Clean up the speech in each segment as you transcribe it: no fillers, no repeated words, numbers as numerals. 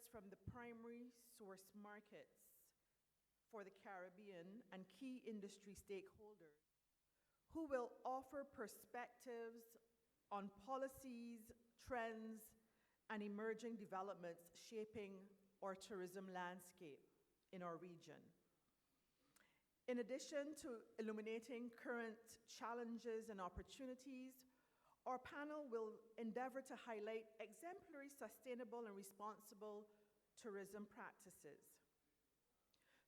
experts from the primary source markets for the Caribbean and key industry stakeholders who will offer perspectives on policies, trends, and emerging developments shaping our tourism landscape in our region. In addition to illuminating current challenges and opportunities, our panel will endeavor to highlight exemplary, sustainable, and responsible tourism practices.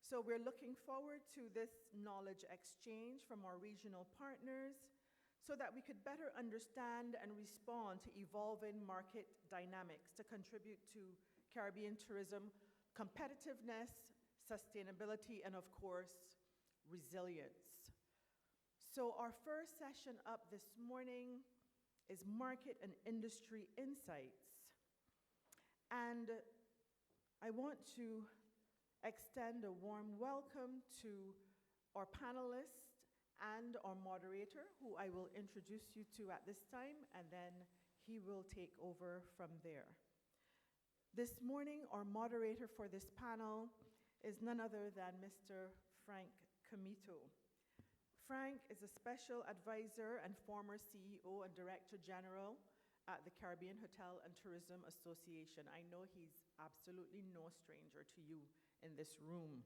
So we're looking forward to this knowledge exchange from our regional partners so that we could better understand and respond to evolving market dynamics to contribute to Caribbean tourism competitiveness, sustainability, and of course, resilience. So our first session up this morning is Market and Industry Insights. And I want to extend a warm welcome to our panelists and our moderator, who I will introduce you to at this time, and then he will take over from there. This morning, our moderator for this panel is none other than Mr. Frank Comito. Frank is a special advisor and former CEO and Director General at the Caribbean Hotel and Tourism Association. I know he's absolutely no stranger to you in this room.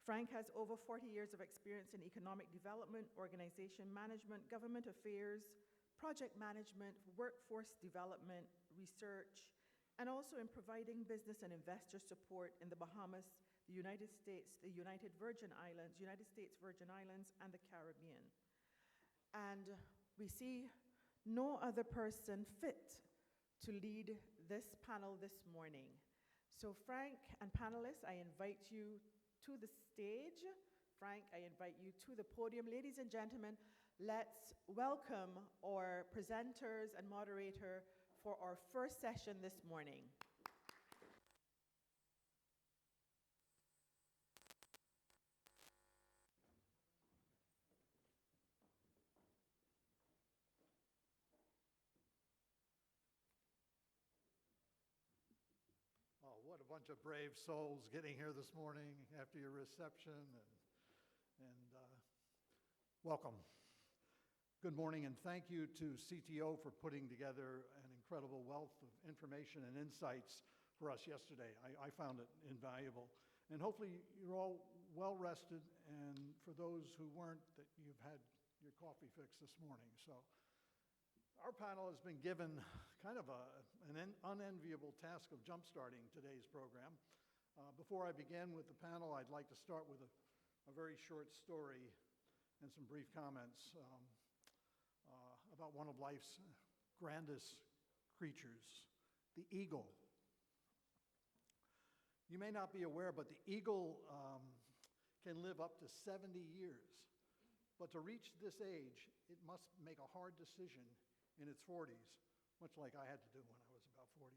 Frank has over 40 years of experience in economic development, organization management, government affairs, project management, workforce development, research, and also in providing business and investor support in the Bahamas, the United States, the United States Virgin Islands, and the Caribbean. And we see no other person fit to lead this panel this morning. So Frank and panelists, I invite you to the stage. Frank, I invite you to the podium. Ladies and gentlemen, let's welcome our presenters and moderator for our first session this morning. Oh, what a bunch of brave souls getting here this morning after your reception, and welcome. Good morning, and thank you to CTO for putting together an incredible wealth of information and insights for us yesterday. I found it invaluable. And hopefully you're all well rested, and for those who weren't, that you've had your coffee fix this morning. So our panel has been given kind of an unenviable task of jump-starting today's program. Before I begin with the panel, I'd like to start with a very short story and some brief comments about one of life's grandest creatures, the eagle. You may not be aware, but the eagle can live up to 70 years. But to reach this age, it must make a hard decision in its 40s, much like I had to do when I was about 40.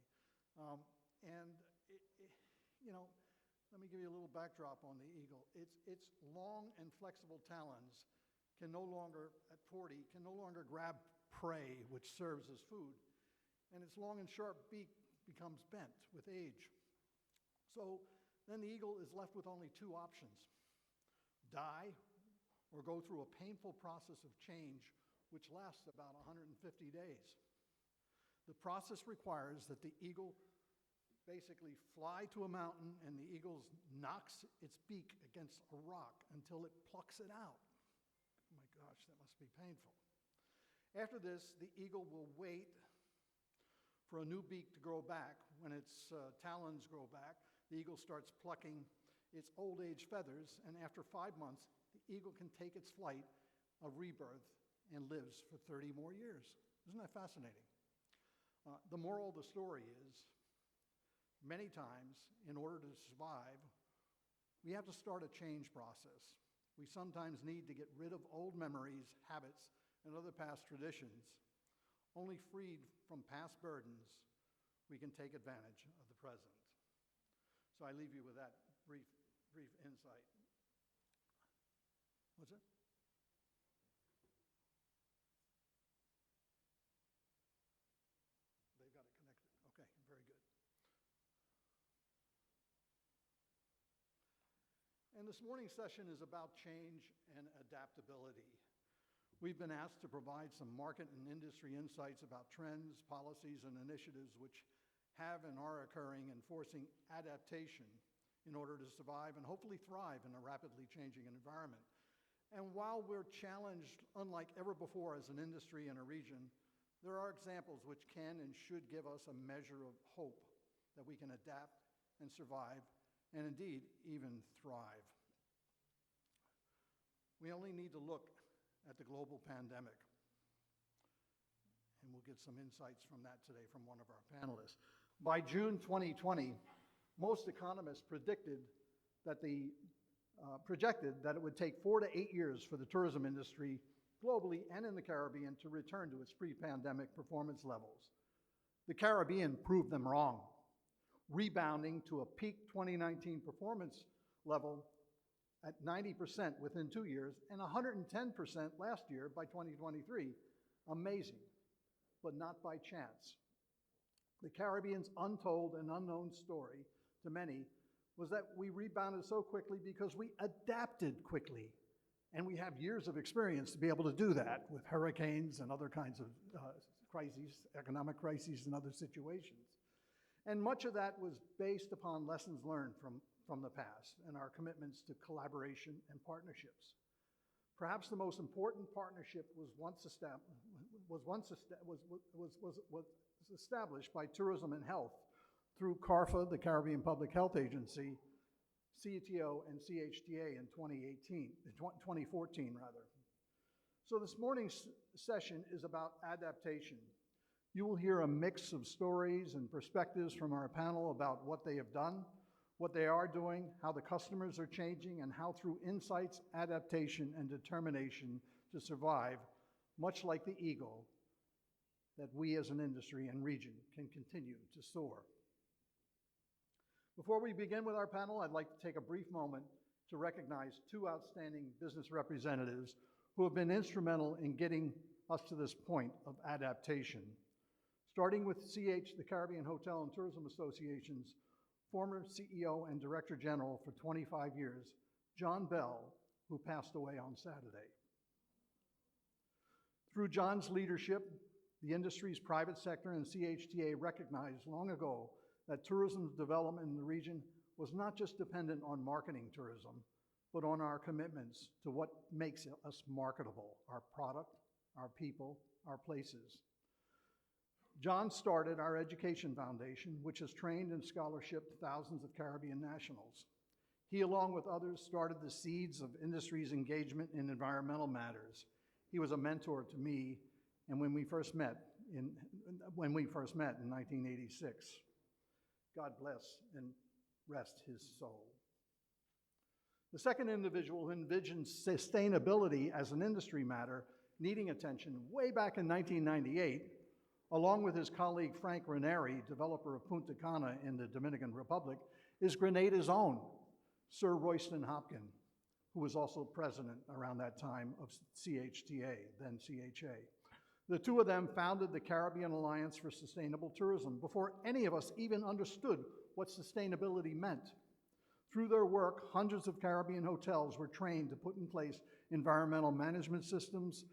Let me give you a little backdrop on the eagle. Its long and flexible talons can no longer, at 40, can no longer grab prey, which serves as food, and its long and sharp beak becomes bent with age. So then the eagle is left with only two options: die or go through a painful process of change which lasts about 150 days. The process requires that the eagle basically fly to a mountain, and the eagle knocks its beak against a rock until it plucks it out. Oh my gosh, that must be painful. After this, the eagle will wait for a new beak to grow back. When its talons grow back, the eagle starts plucking its old age feathers, and after 5 months, the eagle can take its flight of rebirth and lives for 30 more years. Isn't that fascinating? The moral of the story is, many times, in order to survive, we have to start a change process. We sometimes need to get rid of old memories, habits, and other past traditions. Only freed from past burdens, we can take advantage of the present. So I leave you with that brief insight. What's it? They've got it connected. Okay, very good. And this morning's session is about change and adaptability. We've been asked to provide some market and industry insights about trends, policies, and initiatives which have and are occurring and forcing adaptation in order to survive and hopefully thrive in a rapidly changing environment. And while we're challenged unlike ever before as an industry and a region, there are examples which can and should give us a measure of hope that we can adapt and survive and indeed even thrive. We only need to look at the global pandemic, and we'll get some insights from that today from one of our panelists. By June 2020, most economists projected that it would take 4 to 8 years for the tourism industry globally and in the Caribbean to return to its pre-pandemic performance levels. The Caribbean proved them wrong, rebounding to a peak 2019 performance level at 90% within 2 years and 110% last year by 2023. Amazing, but not by chance. The Caribbean's untold and unknown story to many was that we rebounded so quickly because we adapted quickly. And we have years of experience to be able to do that with hurricanes and other kinds of crises, economic crises and other situations. And much of that was based upon lessons learned from the past and our commitments to collaboration and partnerships. Perhaps the most important partnership was established by Tourism and Health through CARFA, the Caribbean Public Health Agency, CTO, and CHTA in 2014 rather. So this morning's session is about adaptation. You will hear a mix of stories and perspectives from our panel about what they have done, what they are doing, how the customers are changing, and how through insights, adaptation, and determination to survive, much like the eagle, that we as an industry and region can continue to soar. Before we begin with our panel, I'd like to take a brief moment to recognize 2 outstanding business representatives who have been instrumental in getting us to this point of adaptation. Starting with CH, the Caribbean Hotel and Tourism Association's former CEO and Director General for 25 years, John Bell, who passed away on Saturday. Through John's leadership, the industry's private sector and CHTA recognized long ago that tourism development in the region was not just dependent on marketing tourism, but on our commitments to what makes us marketable, our product, our people, our places. John started our education foundation, which has trained and scholarshiped thousands of Caribbean nationals. He, along with others, started the seeds of industry's engagement in environmental matters. He was a mentor to me, and when we first met in 1986. God bless and rest his soul. The second individual who envisioned sustainability as an industry matter needing attention way back in 1998, along with his colleague Frank Ranieri, developer of Punta Cana in the Dominican Republic, is Grenada's own Sir Royston Hopkin, who was also president around that time of CHTA, then CHA. The 2 of them founded the Caribbean Alliance for Sustainable Tourism before any of us even understood what sustainability meant. Through their work, hundreds of Caribbean hotels were trained to put in place environmental management systems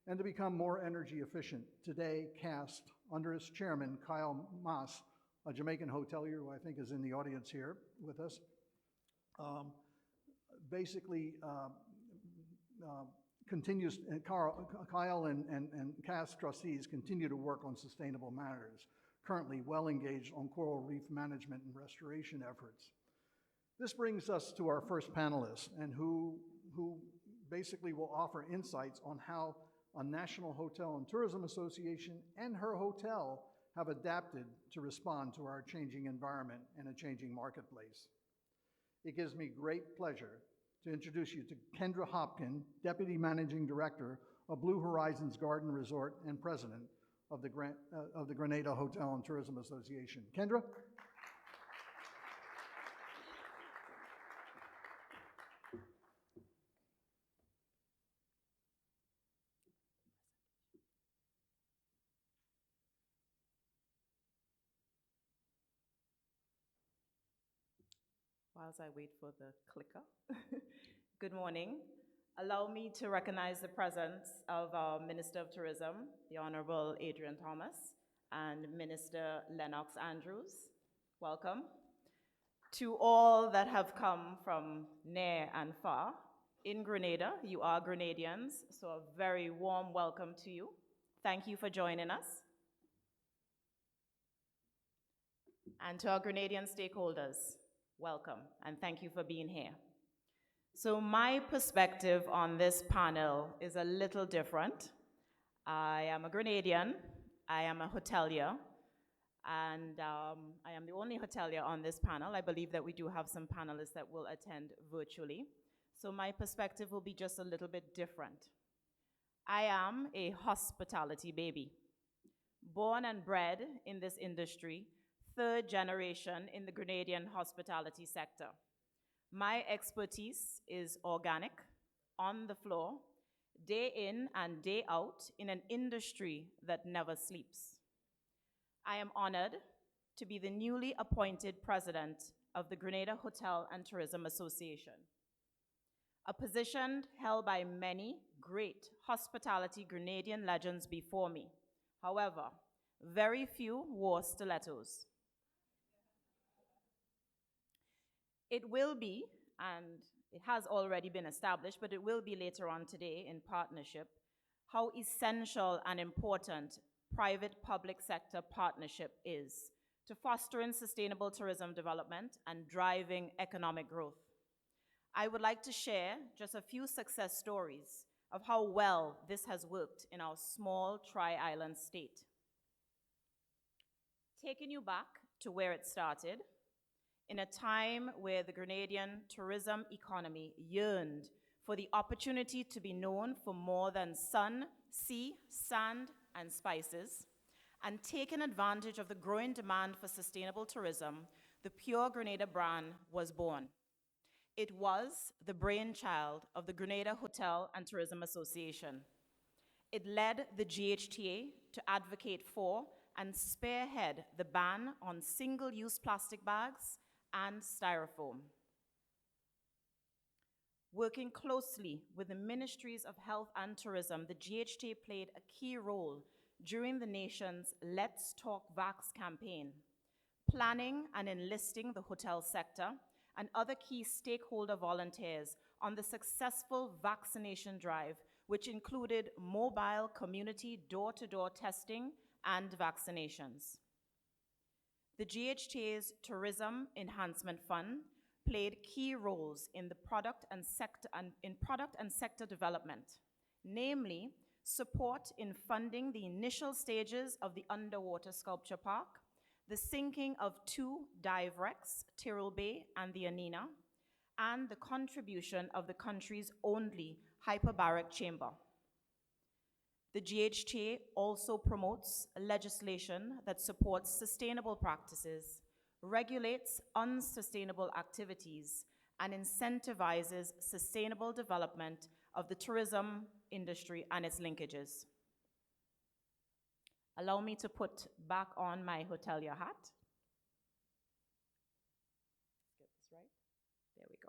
and to become more energy efficient. Today, CAST, under its chairman, Kyle Maas, a Jamaican hotelier who I think is in the audience here with us, continues, and Kyle and CAST trustees continue to work on sustainable matters, currently well engaged on coral reef management and restoration efforts. This brings us to our first panelist, and who basically will offer insights on how a National Hotel and Tourism Association and her hotel have adapted to respond to our changing environment and a changing marketplace. It gives me great pleasure to introduce you to Kendra Hopkin, Deputy Managing Director of Blue Horizons Garden Resort and President of the Grenada Hotel and Tourism Association. Kendra? whilst I wait for the clicker. Good morning. Allow me to recognize the presence of our Minister of Tourism, the Honorable Adrian Thomas, and Minister Lennox Andrews. Welcome. To all that have come from near and far, in Grenada, you are Grenadians, so a very warm welcome to you. Thank you for joining us. And to our Grenadian stakeholders, welcome, and thank you for being here. So my perspective on this panel is a little different. I am a Grenadian, I am a hotelier, and I am the only hotelier on this panel. I believe that we do have some panelists that will attend virtually. So my perspective will be just a little bit different. I am a hospitality baby, born and bred in this industry, third generation in the Grenadian hospitality sector. My expertise is organic, on the floor, day in and day out in an industry that never sleeps. I am honored to be the newly appointed president of the Grenada Hotel and Tourism Association, a position held by many great hospitality Grenadian legends before me. However, very few wore stilettos. It will be, and it has already been established, but it will be later on today in partnership, how essential and important private-public sector partnership is to fostering sustainable tourism development and driving economic growth. I would like to share just a few success stories of how well this has worked in our small tri-island state. Taking you back to where it started, in a time where the Grenadian tourism economy yearned for the opportunity to be known for more than sun, sea, sand, and spices, and taking advantage of the growing demand for sustainable tourism, the Pure Grenada brand was born. It was the brainchild of the Grenada Hotel and Tourism Association. It led the GHTA to advocate for and spearhead the ban on single-use plastic bags and styrofoam. Working closely with the Ministries of Health and Tourism, the GHTA played a key role during the nation's Let's Talk Vax campaign, planning and enlisting the hotel sector and other key stakeholder volunteers on the successful vaccination drive, which included mobile community door-to-door testing and vaccinations. The GHTA's Tourism Enhancement Fund played key roles in the product and sector development, namely support in funding the initial stages of the underwater sculpture park, the sinking of 2 dive wrecks, Tyrrell Bay and the Anina, and the contribution of the country's only hyperbaric chamber. The GHTA also promotes legislation that supports sustainable practices, regulates unsustainable activities, and incentivizes sustainable development of the tourism industry and its linkages. Allow me to put back on my hotelier hat. Let's get this right. There we go.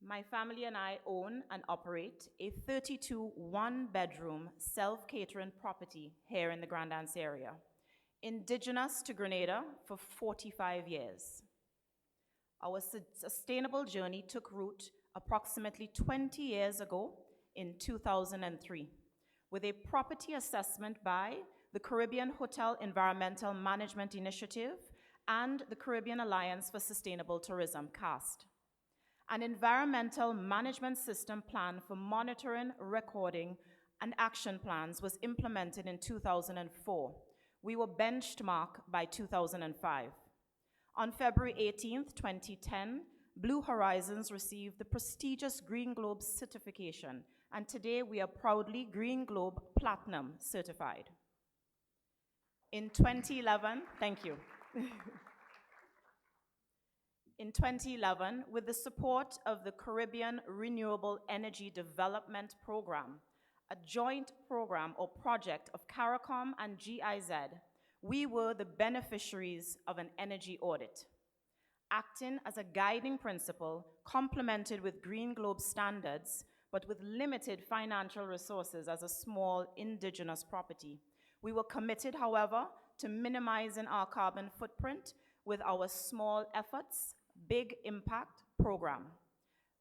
My family and I own and operate a 32 one-bedroom self-catering property here in the Grand Anse area, indigenous to Grenada for 45 years. Our sustainable journey took root approximately 20 years ago in 2003 with a property assessment by the Caribbean Hotel Environmental Management Initiative and the Caribbean Alliance for Sustainable Tourism, CAST. An environmental management system plan for monitoring, recording, and action plans was implemented in 2004. We were benchmarked by 2005. On February 18th, 2010, Blue Horizons received the prestigious Green Globe certification, and today we are proudly Green Globe Platinum certified. In 2011, thank you. In 2011, with the support of the Caribbean Renewable Energy Development Program, a joint program or project of CARICOM and GIZ, we were the beneficiaries of an energy audit. acting as a guiding principle, complemented with Green Globe standards, but with limited financial resources as a small indigenous property. We were committed, however, to minimizing our carbon footprint with our small efforts, big impact program,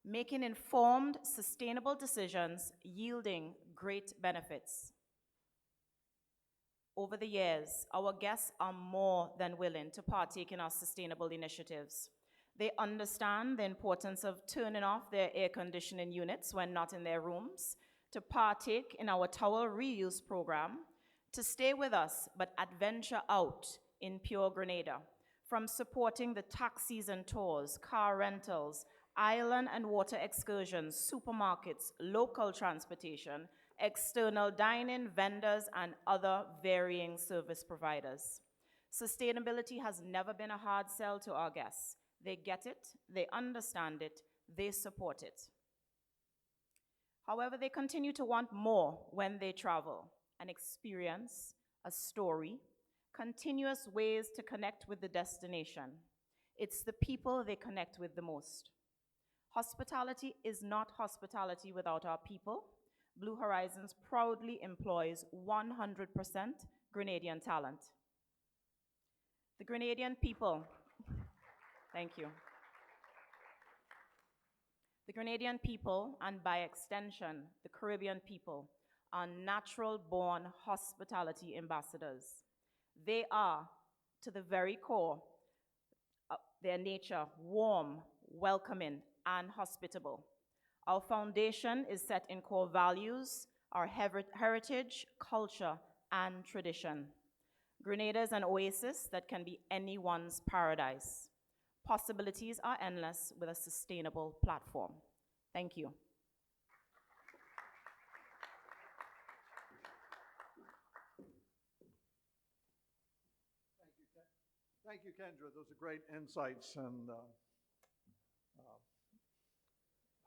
making informed, sustainable decisions yielding great benefits. Over the years, our guests are more than willing to partake in our sustainable initiatives. They understand the importance of turning off their air conditioning units when not in their rooms, to partake in our towel reuse program, to stay with us but adventure out in pure Grenada, from supporting the tax season tours, car rentals, island and water excursions, supermarkets, local transportation, external dining, vendors, and other varying service providers. Sustainability has never been a hard sell to our guests. They get it, they understand it, they support it. However, they continue to want more when they travel: an experience, a story, continuous ways to connect with the destination. It's the people they connect with the most. Hospitality is not hospitality without our people. Blue Horizons proudly employs 100% Grenadian talent. The Grenadian people, thank you. The Grenadian people, and by extension, the Caribbean people, are natural-born hospitality ambassadors. They are, to the very core, their nature, warm, welcoming, and hospitable. Our foundation is set in core values, our heritage, culture, and tradition. Grenada is an oasis that can be anyone's paradise. Possibilities are endless with a sustainable platform. Thank you. Thank you, Kendra. Those are great insights and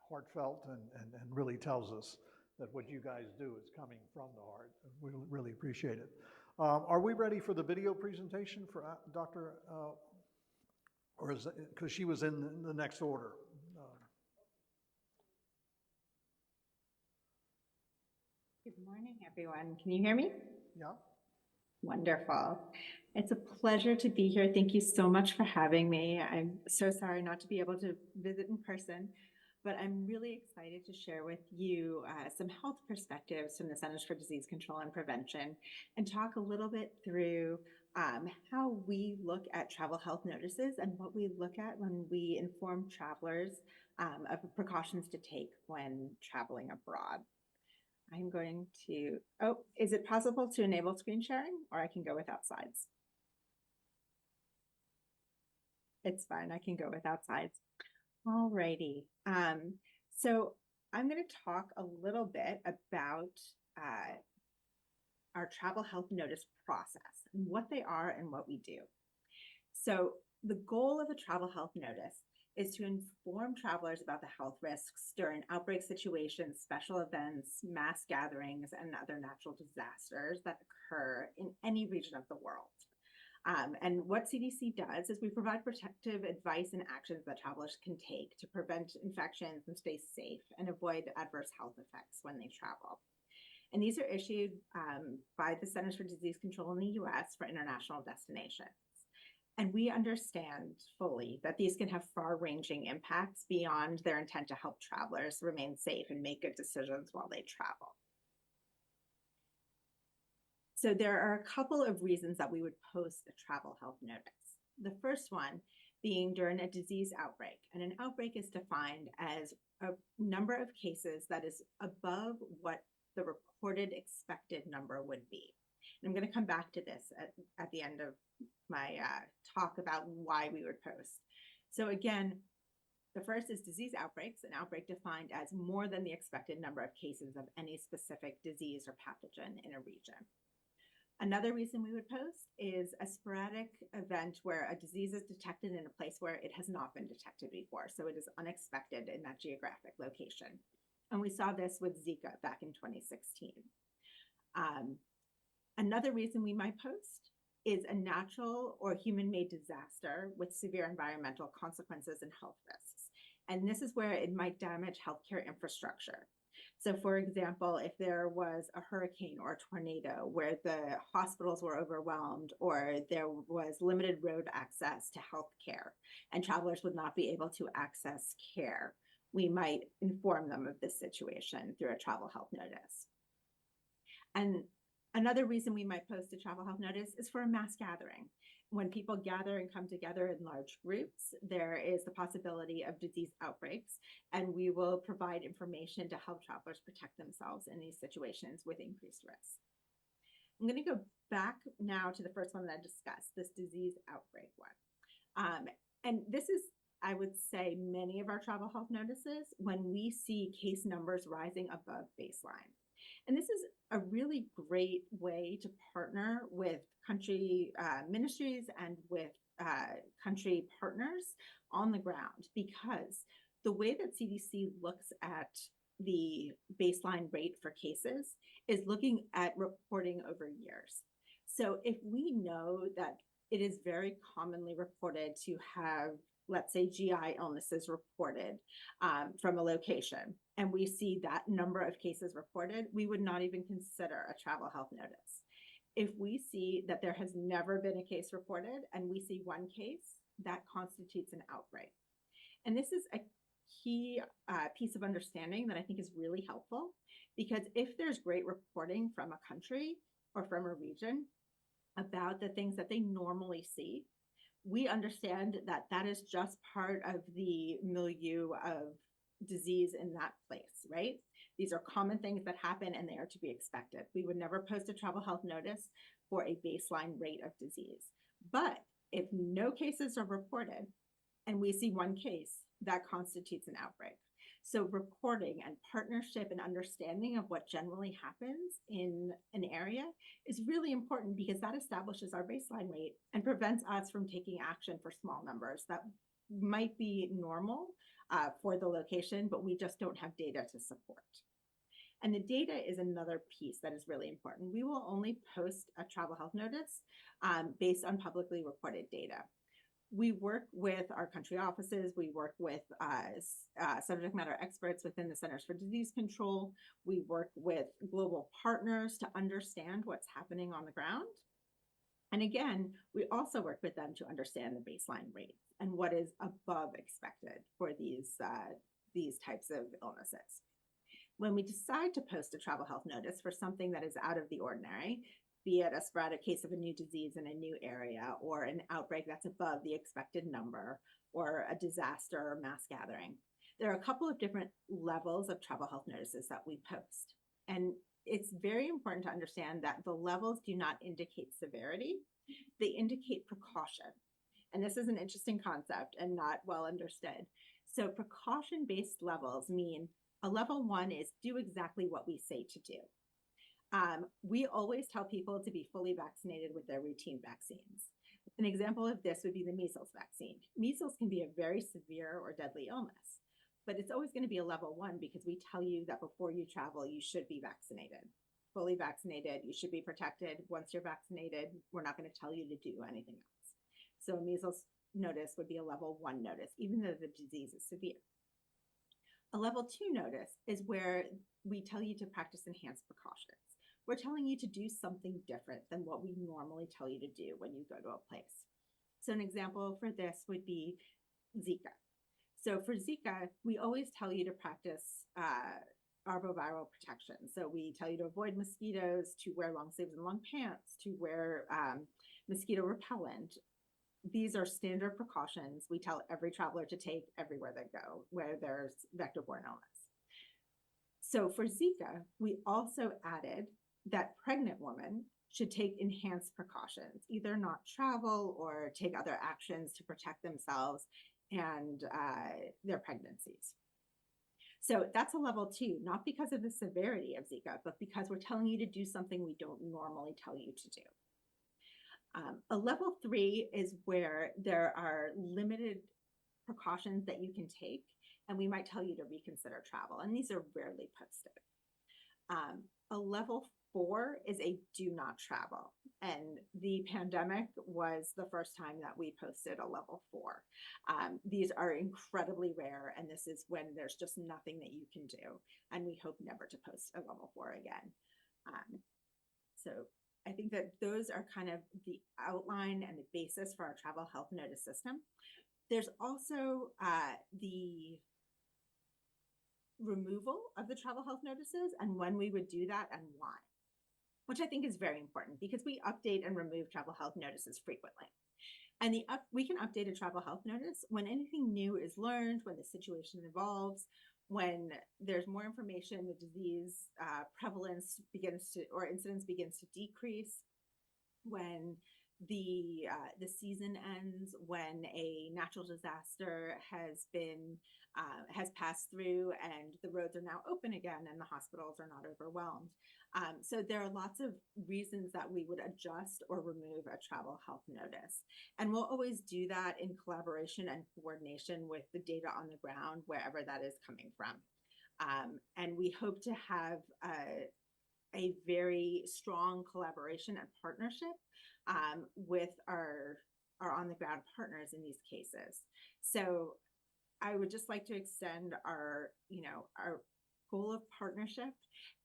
heartfelt and really tells us that what you guys do is coming from the heart. We really appreciate it. Are we ready for the video presentation for Dr. Or is it, because she was in the next order? Good morning, everyone. Can you hear me? Yeah. Wonderful. It's a pleasure to be here. Thank you so much for having me. I'm so sorry not to be able to visit in person, but I'm really excited to share with you some health perspectives from the Centers for Disease Control and Prevention and talk a little bit through how we look at travel health notices and what we look at when we inform travelers of precautions to take when traveling abroad. I'm going to, is it possible to enable screen sharing, or I can go without slides? It's fine, I can go without slides. Alrighty, so I'm going to talk a little bit about our travel health notice process and what they are and what we do. So the goal of a travel health notice is to inform travelers about the health risks during outbreak situations, special events, mass gatherings, and other natural disasters that occur in any region of the world. And what CDC does is we provide protective advice and actions that travelers can take to prevent infections and stay safe and avoid adverse health effects when they travel. And these are issued by the Centers for Disease Control in the US for international destinations. And we understand fully that these can have far-ranging impacts beyond their intent to help travelers remain safe and make good decisions while they travel. So there are a couple of reasons that we would post a travel health notice. The first one being during a disease outbreak. And an outbreak is defined as a number of cases that is above what the reported expected number would be. And I'm going to come back to this at the end of my talk about why we would post. So again, the first is disease outbreaks, an outbreak defined as more than the expected number of cases of any specific disease or pathogen in a region. Another reason we would post is a sporadic event where a disease is detected in a place where it has not been detected before. So it is unexpected in that geographic location. And we saw this with Zika back in 2016. Another reason we might post is a natural or human-made disaster with severe environmental consequences and health risks. And this is where it might damage healthcare infrastructure. So for example, if there was a hurricane or a tornado where the hospitals were overwhelmed or there was limited road access to healthcare and travelers would not be able to access care, we might inform them of this situation through a travel health notice. And another reason we might post a travel health notice is for a mass gathering. When people gather and come together in large groups, there is the possibility of disease outbreaks, and we will provide information to help travelers protect themselves in these situations with increased risk. I'm going to go back now to the first one that I discussed, this disease outbreak one. And this is, I would say, many of our travel health notices when we see case numbers rising above baseline. And this is a really great way to partner with country ministries and with country partners on the ground, because the way that CDC looks at the baseline rate for cases is looking at reporting over years. So if we know that it is very commonly reported to have, let's say, GI illnesses reported from a location, and we see that number of cases reported, we would not even consider a travel health notice. If we see that there has never been a case reported and we see one case, that constitutes an outbreak. And this is a key piece of understanding that I think is really helpful, because if there's great reporting from a country or from a region about the things that they normally see, we understand that that is just part of the milieu of disease in that place, right? These are common things that happen and they are to be expected. We would never post a travel health notice for a baseline rate of disease. But if no cases are reported and we see one case, that constitutes an outbreak. So reporting and partnership and understanding of what generally happens in an area is really important, because that establishes our baseline rate and prevents us from taking action for small numbers that might be normal for the location, but we just don't have data to support. And the data is another piece that is really important. We will only post a travel health notice based on publicly reported data. We work with our country offices. We work with subject matter experts within the Centers for Disease Control. We work with global partners to understand what's happening on the ground. And again, we also work with them to understand the baseline rates and what is above expected for these types of illnesses. When we decide to post a travel health notice for something that is out of the ordinary, be it a sporadic case of a new disease in a new area, or an outbreak that's above the expected number, or a disaster or mass gathering, there are a couple of different levels of travel health notices that we post. And it's very important to understand that the levels do not indicate severity, they indicate precaution. And this is an interesting concept and not well understood. So precaution-based levels mean a level 1 is do exactly what we say to do. We always tell people to be fully vaccinated with their routine vaccines. An example of this would be the measles vaccine. Measles can be a very severe or deadly illness, but it's always going to be a level 1 because we tell you that before you travel, you should be vaccinated. Fully vaccinated, you should be protected. Once you're vaccinated, we're not going to tell you to do anything else. So a measles notice would be a level 1 notice, even though the disease is severe. A level 2 notice is where we tell you to practice enhanced precautions. We're telling you to do something different than what we normally tell you to do when you go to a place. So an example for this would be Zika. So for Zika, we always tell you to practice arboviral protection. So we tell you to avoid mosquitoes, to wear long sleeves and long pants, to wear mosquito repellent. These are standard precautions we tell every traveler to take everywhere they go where there's vector-borne illness. So for Zika, we also added that pregnant women should take enhanced precautions, either not travel or take other actions to protect themselves and their pregnancies. So that's a level 2, not because of the severity of Zika, but because we're telling you to do something we don't normally tell you to do. A level 3 is where there are limited precautions that you can take, and we might tell you to reconsider travel, and these are rarely posted. A level 4 is a do not travel, And the pandemic was the first time that we posted a level 4. These are incredibly rare, and this is when there's just nothing that you can do. And we hope never to post a level 4 again. So I think that those are kind of the outline and the basis for our travel health notice system. There's also the removal of the travel health notices and when we would do that and why, which I think is very important because we update and remove travel health notices frequently. And we can update a travel health notice when anything new is learned, when the situation evolves, when there's more information, the disease prevalence begins to, or incidence begins to decrease, when the season ends, when a natural disaster has passed through and the roads are now open again and the hospitals are not overwhelmed. So there are lots of reasons that we would adjust or remove a travel health notice. And we'll always do that in collaboration and coordination with the data on the ground, wherever that is coming from. And we hope to have a very strong collaboration and partnership with our on the ground partners in these cases. So I would just like to extend our goal of partnership,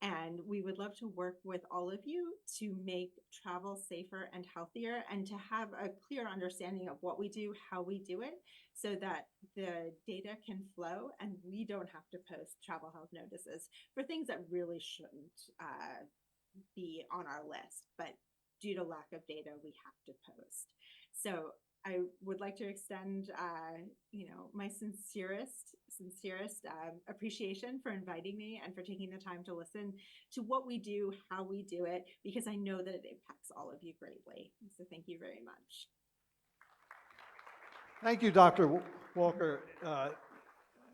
and we would love to work with all of you to make travel safer and healthier and to have a clear understanding of what we do, how we do it, so that the data can flow and we don't have to post travel health notices for things that really shouldn't be on our list, but due to lack of data, we have to post. So I would like to extend, my sincerest appreciation for inviting me and for taking the time to listen to what we do, how we do it, because I know that it impacts all of you greatly. So thank you very much. Thank you, Dr. Walker.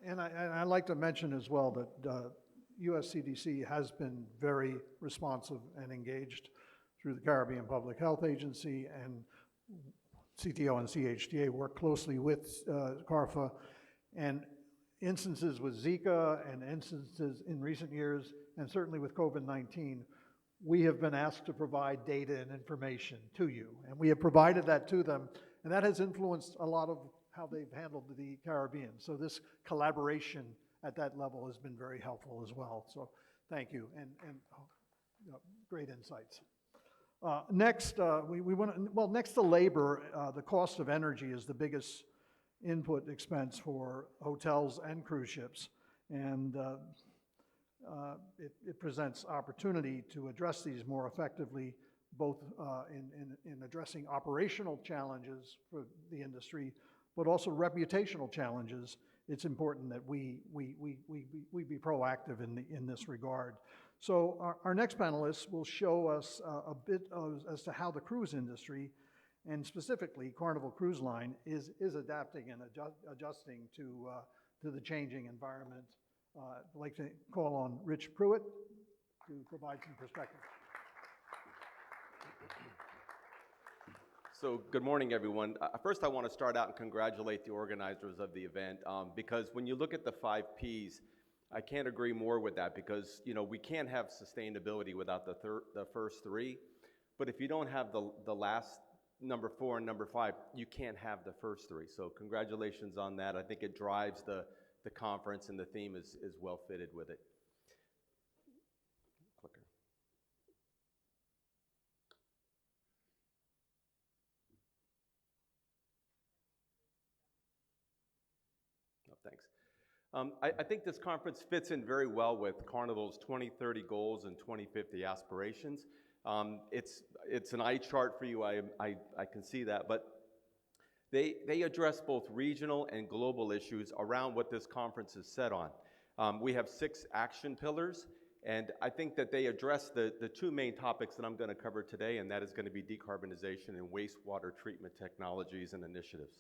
And I'd like to mention as well that US CDC has been very responsive and engaged through the Caribbean Public Health Agency, and CTO and CHTA work closely with CARFA, and instances with Zika and instances in recent years, and certainly with COVID-19, we have been asked to provide data and information to you, and we have provided that to them, and that has influenced a lot of how they've handled the Caribbean. So this collaboration at that level has been very helpful as well. So thank you, and great insights. Next, next to labor, the cost of energy is the biggest input expense for hotels and cruise ships, and it presents opportunity to address these more effectively, both in addressing operational challenges for the industry, but also reputational challenges. It's important that we be proactive in this regard. So our next panelists will show us a bit as to how the cruise industry, and specifically Carnival Cruise Line, is adapting and adjusting to the changing environment. I'd like to call on Rich Pruitt to provide some perspective. So good morning, everyone. First, I want to start out and congratulate the organizers of the event, because when you look at the 5 Ps, I can't agree more with that, because we can't have sustainability without the first 3, but if you don't have the last number 4 and number 5, you can't have the first 3. So congratulations on that. I think it drives the conference, and the theme is well fitted with it. Clicker. Oh, thanks. I think this conference fits in very well with Carnival's 2030 goals and 2050 aspirations. It's an eye chart for you, I can see that, but they address both regional and global issues around what this conference is set on. We have 6 action pillars, and I think that they address the 2 main topics that I'm going to cover today, and that is going to be decarbonization and wastewater treatment technologies and initiatives.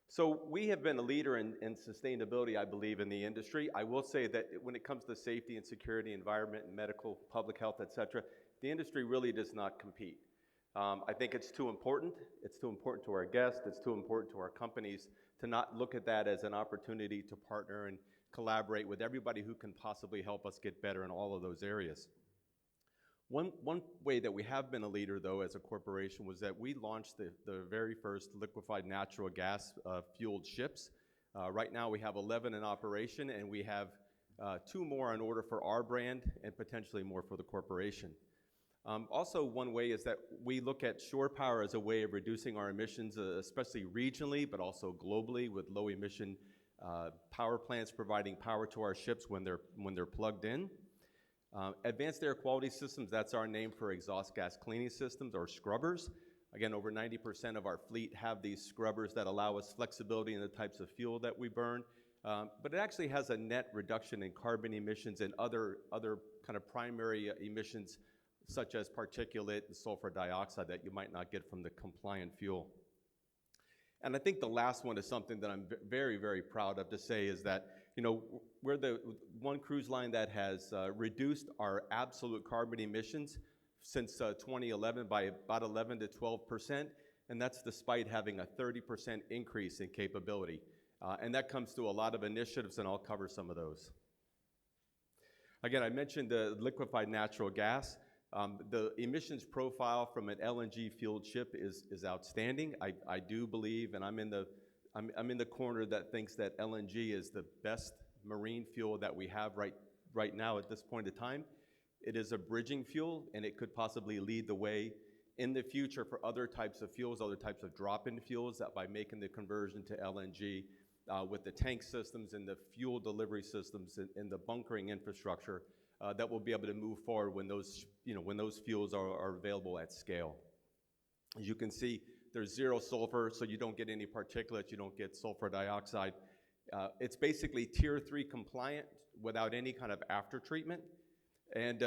So we have been a leader in sustainability, I believe, in the industry. I will say that when it comes to safety and security, environment, and medical, public health, et cetera, the industry really does not compete. I think it's too important. It's too important to our guests. It's too important to our companies to not look at that as an opportunity to partner and collaborate with everybody who can possibly help us get better in all of those areas. One way that we have been a leader, though, as a corporation, was that we launched the very first liquefied natural gas fueled ships. Right now, we have 11 in operation, and we have 2 more in order for our brand and potentially more for the corporation. Also, one way is that we look at shore power as a way of reducing our emissions, especially regionally, but also globally, with low emission power plants providing power to our ships when they're plugged in. Advanced air quality systems, that's our name for exhaust gas cleaning systems or scrubbers. Again, over 90% of our fleet have these scrubbers that allow us flexibility in the types of fuel that we burn. But it actually has a net reduction in carbon emissions and other kind of primary emissions, such as particulate and sulfur dioxide that you might not get from the compliant fuel. And I think the last one is something that I'm very, very proud of to say is that, you know, we're the one cruise line that has reduced our absolute carbon emissions since 2011 by about 11 to 12%, and that's despite having a 30% increase in capability. And that comes through a lot of initiatives, and I'll cover some of those. Again, I mentioned the liquefied natural gas. The emissions profile from an LNG fueled ship is outstanding. I do believe, and I'm in the corner that thinks that LNG is the best marine fuel that we have right now at this point in time. It is a bridging fuel, and it could possibly lead the way in the future for other types of fuels, other types of drop-in fuels, that by making the conversion to LNG with the tank systems and the fuel delivery systems and the bunkering infrastructure, that will be able to move forward when those fuels are available at scale. As you can see, there's 0 sulfur, so you don't get any particulates, you don't get sulfur dioxide. It's basically Tier 3 compliant without any kind of after treatment. And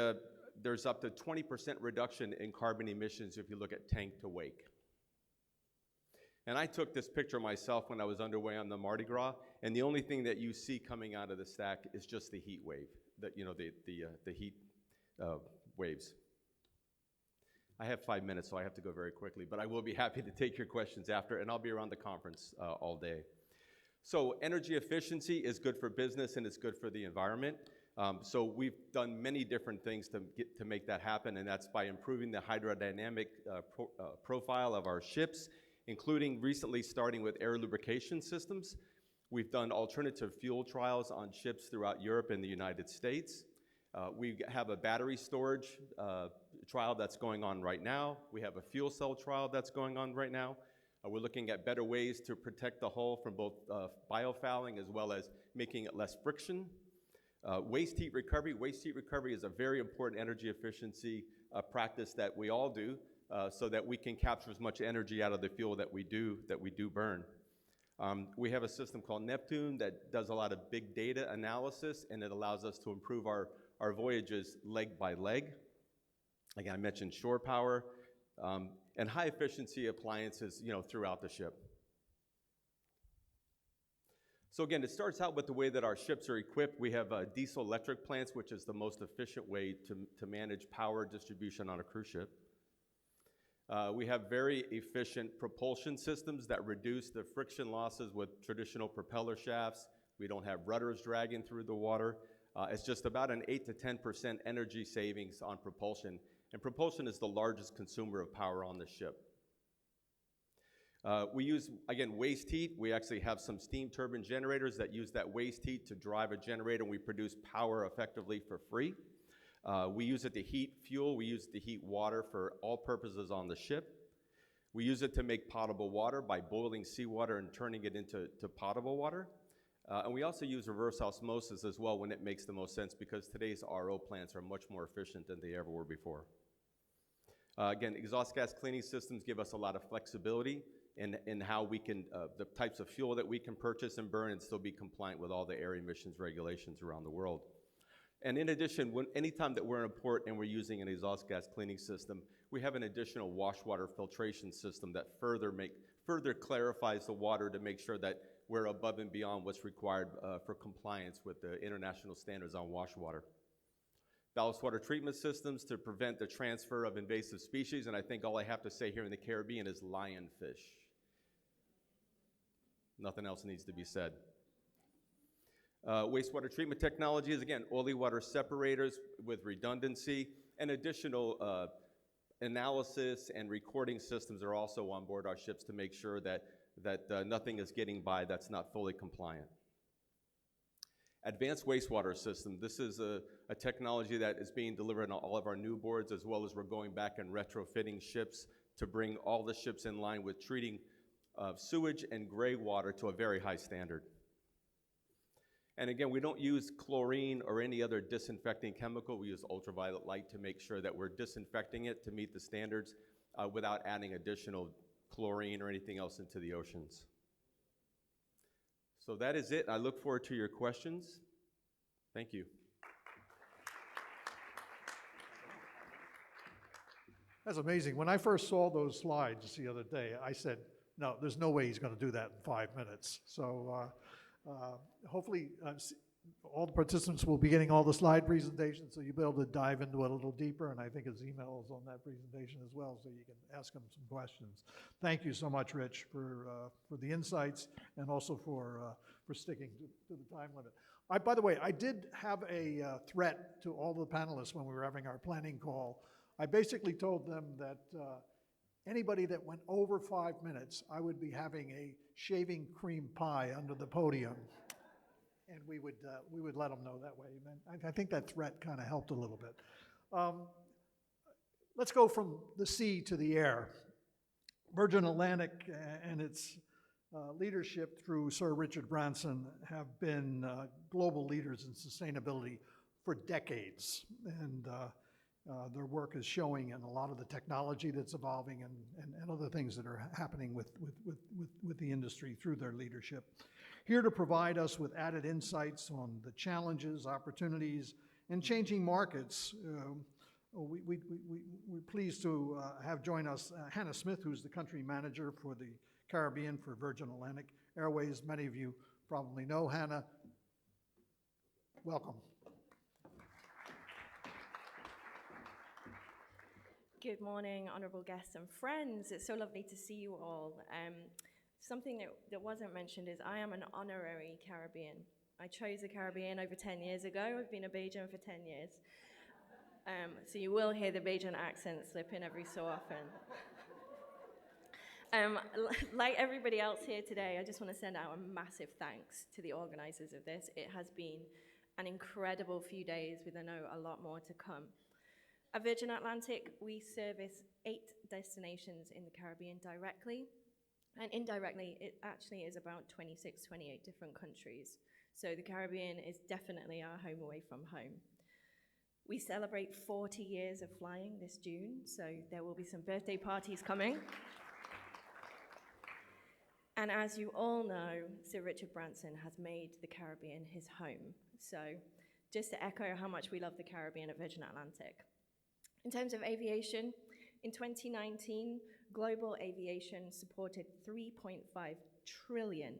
there's up to 20% reduction in carbon emissions if you look at tank to wake. And I took this picture myself when I was underway on the Mardi Gras, and the only thing that you see coming out of the stack is just the heat wave, the heat waves. I have 5 minutes, so I have to go very quickly, but I will be happy to take your questions after, and I'll be around the conference all day. So energy efficiency is good for business, and it's good for the environment. So we've done many different things to make that happen, and that's by improving the hydrodynamic profile of our ships, including recently starting with air lubrication systems. We've done alternative fuel trials on ships throughout Europe and the United States. We have a battery storage trial that's going on right now. We have a fuel cell trial that's going on right now. We're looking at better ways to protect the hull from both biofouling as well as making it less friction. Waste heat recovery. Waste heat recovery is a very important energy efficiency practice that we all do so that we can capture as much energy out of the fuel that we do burn. We have a system called Neptune that does a lot of big data analysis, and it allows us to improve our voyages leg by leg. Again, I mentioned shore power and high efficiency appliances, throughout the ship. So again, it starts out with the way that our ships are equipped. We have diesel electric plants, which is the most efficient way to manage power distribution on a cruise ship. We have very efficient propulsion systems that reduce the friction losses with traditional propeller shafts. We don't have rudders dragging through the water. It's just about an 8 to 10% energy savings on propulsion. And propulsion is the largest consumer of power on the ship. We use, again, waste heat. We actually have some steam turbine generators that use that waste heat to drive a generator, and we produce power effectively for free. We use it to heat fuel. We use it to heat water for all purposes on the ship. We use it to make potable water by boiling seawater and turning it into potable water. And we also use reverse osmosis as well when it makes the most sense, because today's RO plants are much more efficient than they ever were before. Again, exhaust gas cleaning systems give us a lot of flexibility in how we can, the types of fuel that we can purchase and burn and still be compliant with all the air emissions regulations around the world. And in addition, anytime that we're in a port and we're using an exhaust gas cleaning system, we have an additional wash water filtration system that further clarifies the water to make sure that we're above and beyond what's required for compliance with the international standards on wash water. Ballast water treatment systems to prevent the transfer of invasive species, and I think all I have to say here in the Caribbean is lionfish. Nothing else needs to be said. Wastewater treatment technologies, again, oily water separators with redundancy. And additional analysis and recording systems are also on board our ships to make sure that nothing is getting by that's not fully compliant. Advanced wastewater system. This is a technology that is being delivered on all of our new boards, as well as we're going back and retrofitting ships to bring all the ships in line with treating sewage and gray water to a very high standard. And again, we don't use chlorine or any other disinfecting chemical. We use ultraviolet light to make sure that we're disinfecting it to meet the standards without adding additional chlorine or anything else into the oceans. So that is it. I look forward to your questions. Thank you. That's amazing. When I first saw those slides the other day, I said, no, there's no way he's going to do that in 5 minutes. So hopefully all the participants will be getting all the slide presentations, so you'll be able to dive into it a little deeper, and I think his email is on that presentation as well, so you can ask him some questions. Thank you so much, Rich, for the insights and also for sticking to the time limit. By the way, I did have a threat to all the panelists when we were having our planning call. I basically told them that anybody that went over 5 minutes, I would be having a shaving cream pie under the podium. And we would let them know that way. And I think that threat kind of helped a little bit. Let's go from the sea to the air. Virgin Atlantic and its leadership through Sir Richard Branson have been global leaders in sustainability for decades. And their work is showing in a lot of the technology that's evolving and other things that are happening with the industry through their leadership. Here to provide us with added insights on the challenges, opportunities, and changing markets, we're pleased to have join us Hannah Smith, who's the country manager for the Caribbean for Virgin Atlantic Airways. Many of you probably know Hannah. Welcome. Good morning, honorable guests and friends. It's so lovely to see you all. Something that wasn't mentioned is I am an honorary Caribbean. I chose the Caribbean over 10 years ago. I've been a Bajan for 10 years. So you will hear the Bajan accent slip in every so often. Like everybody else here today, I just want to send out a massive thanks to the organizers of this. It has been an incredible few days with, I know, a lot more to come. At Virgin Atlantic, we service 8 destinations in the Caribbean directly. And indirectly, it actually is about 26, 28 different countries. So the Caribbean is definitely our home away from home. We celebrate 40 years of flying this June, so there will be some birthday parties coming. And as you all know, Sir Richard Branson has made the Caribbean his home. So just to echo how much we love the Caribbean at Virgin Atlantic. In terms of aviation, in 2019, global aviation supported $3.5 trillion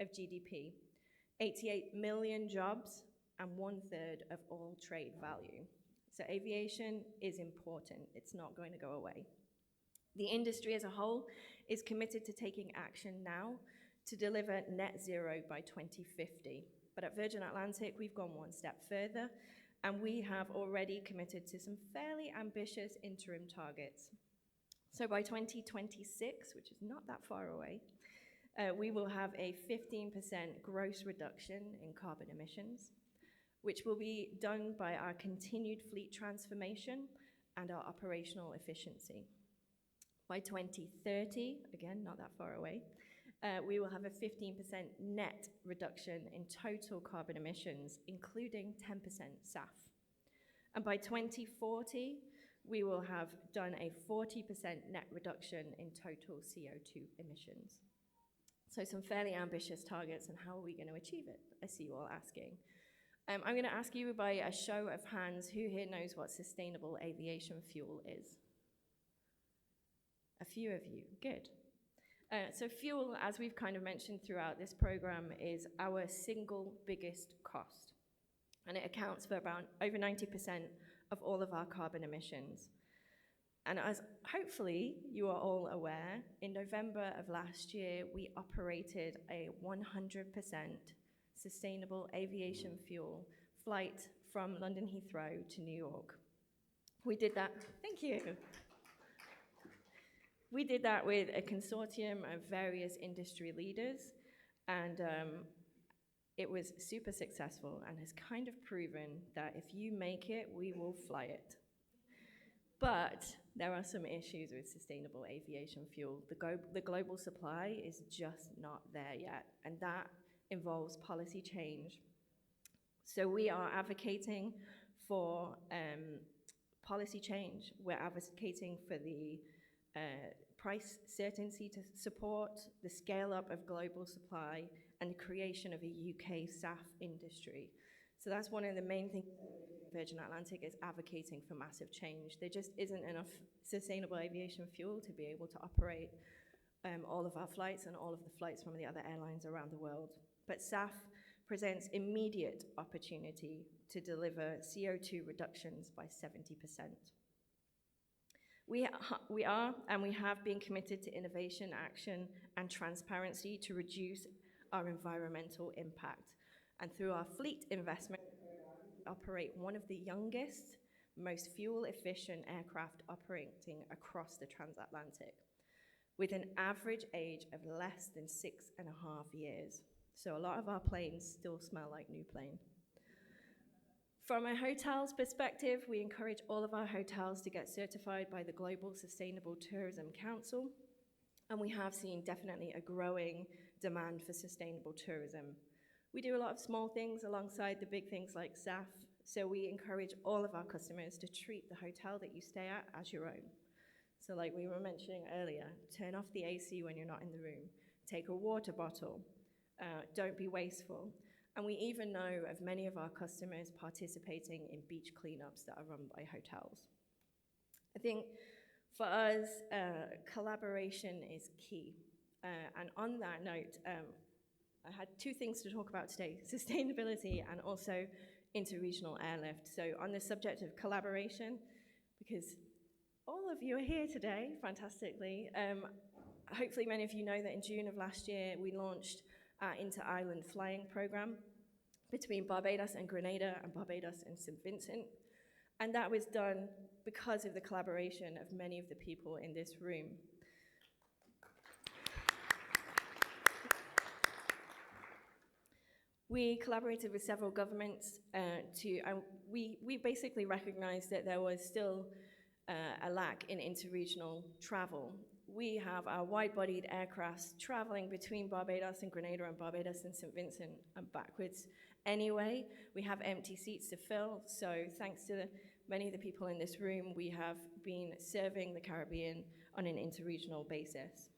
of GDP, 88 million jobs, and 1/3 of all trade value. So aviation is important. It's not going to go away. The industry as a whole is committed to taking action now to deliver net zero by 2050. But at Virgin Atlantic, we've gone one step further, and we have already committed to some fairly ambitious interim targets. So by 2026, which is not that far away, we will have a 15% gross reduction in carbon emissions, which will be done by our continued fleet transformation and our operational efficiency. By 2030, again, not that far away, we will have a 15% net reduction in total carbon emissions, including 10% SAF. And by 2040, we will have done a 40% net reduction in total CO2 emissions. So some fairly ambitious targets, and how are we going to achieve it? I see you all asking. I'm going to ask you by a show of hands, who here knows what sustainable aviation fuel is? A few of you, good. So fuel, as we've kind of mentioned throughout this program, is our single biggest cost. And it accounts for about over 90% of all of our carbon emissions. And as hopefully you are all aware, in November of last year, we operated a 100% sustainable aviation fuel flight from London Heathrow to New York. We did that, thank you. We did that with a consortium of various industry leaders, and it was super successful and has kind of proven that if you make it, we will fly it. But there are some issues with sustainable aviation fuel. The global supply is just not there yet, and that involves policy change. So we are advocating for policy change. We're advocating for the price certainty to support the scale up of global supply and the creation of a UK SAF industry. So that's one of the main things Virgin Atlantic is advocating for massive change. There just isn't enough sustainable aviation fuel to be able to operate all of our flights and all of the flights from the other airlines around the world. But SAF presents immediate opportunity to deliver CO2 reductions by 70%. We are and we have been committed to innovation, action, and transparency to reduce our environmental impact. And through our fleet investment, we operate one of the youngest, most fuel-efficient aircraft operating across the transatlantic, with an average age of less than 6.5 years. So a lot of our planes still smell like new plane. From a hotel's perspective, we encourage all of our hotels to get certified by the Global Sustainable Tourism Council, and we have seen definitely a growing demand for sustainable tourism. We do a lot of small things alongside the big things like SAF, so we encourage all of our customers to treat the hotel that you stay at as your own. So like we were mentioning earlier, turn off the AC when you're not in the room, take a water bottle, don't be wasteful. And we even know of many of our customers participating in beach cleanups that are run by hotels. I think for us, collaboration is key. And on that note, I had two things to talk about today, sustainability and also interregional airlift. So on the subject of collaboration, because all of you are here today, fantastically, hopefully many of you know that in June of last year, we launched our inter-island flying program between Barbados and Grenada and Barbados and St. Vincent. And that was done because of the collaboration of many of the people in this room. We collaborated with several governments we basically recognized that there was still a lack in interregional travel. We have our wide-bodied aircrafts traveling between Barbados and Grenada and Barbados and St. Vincent and backwards anyway. We have empty seats to fill, so thanks to many of the people in this room, we have been serving the Caribbean on an interregional basis.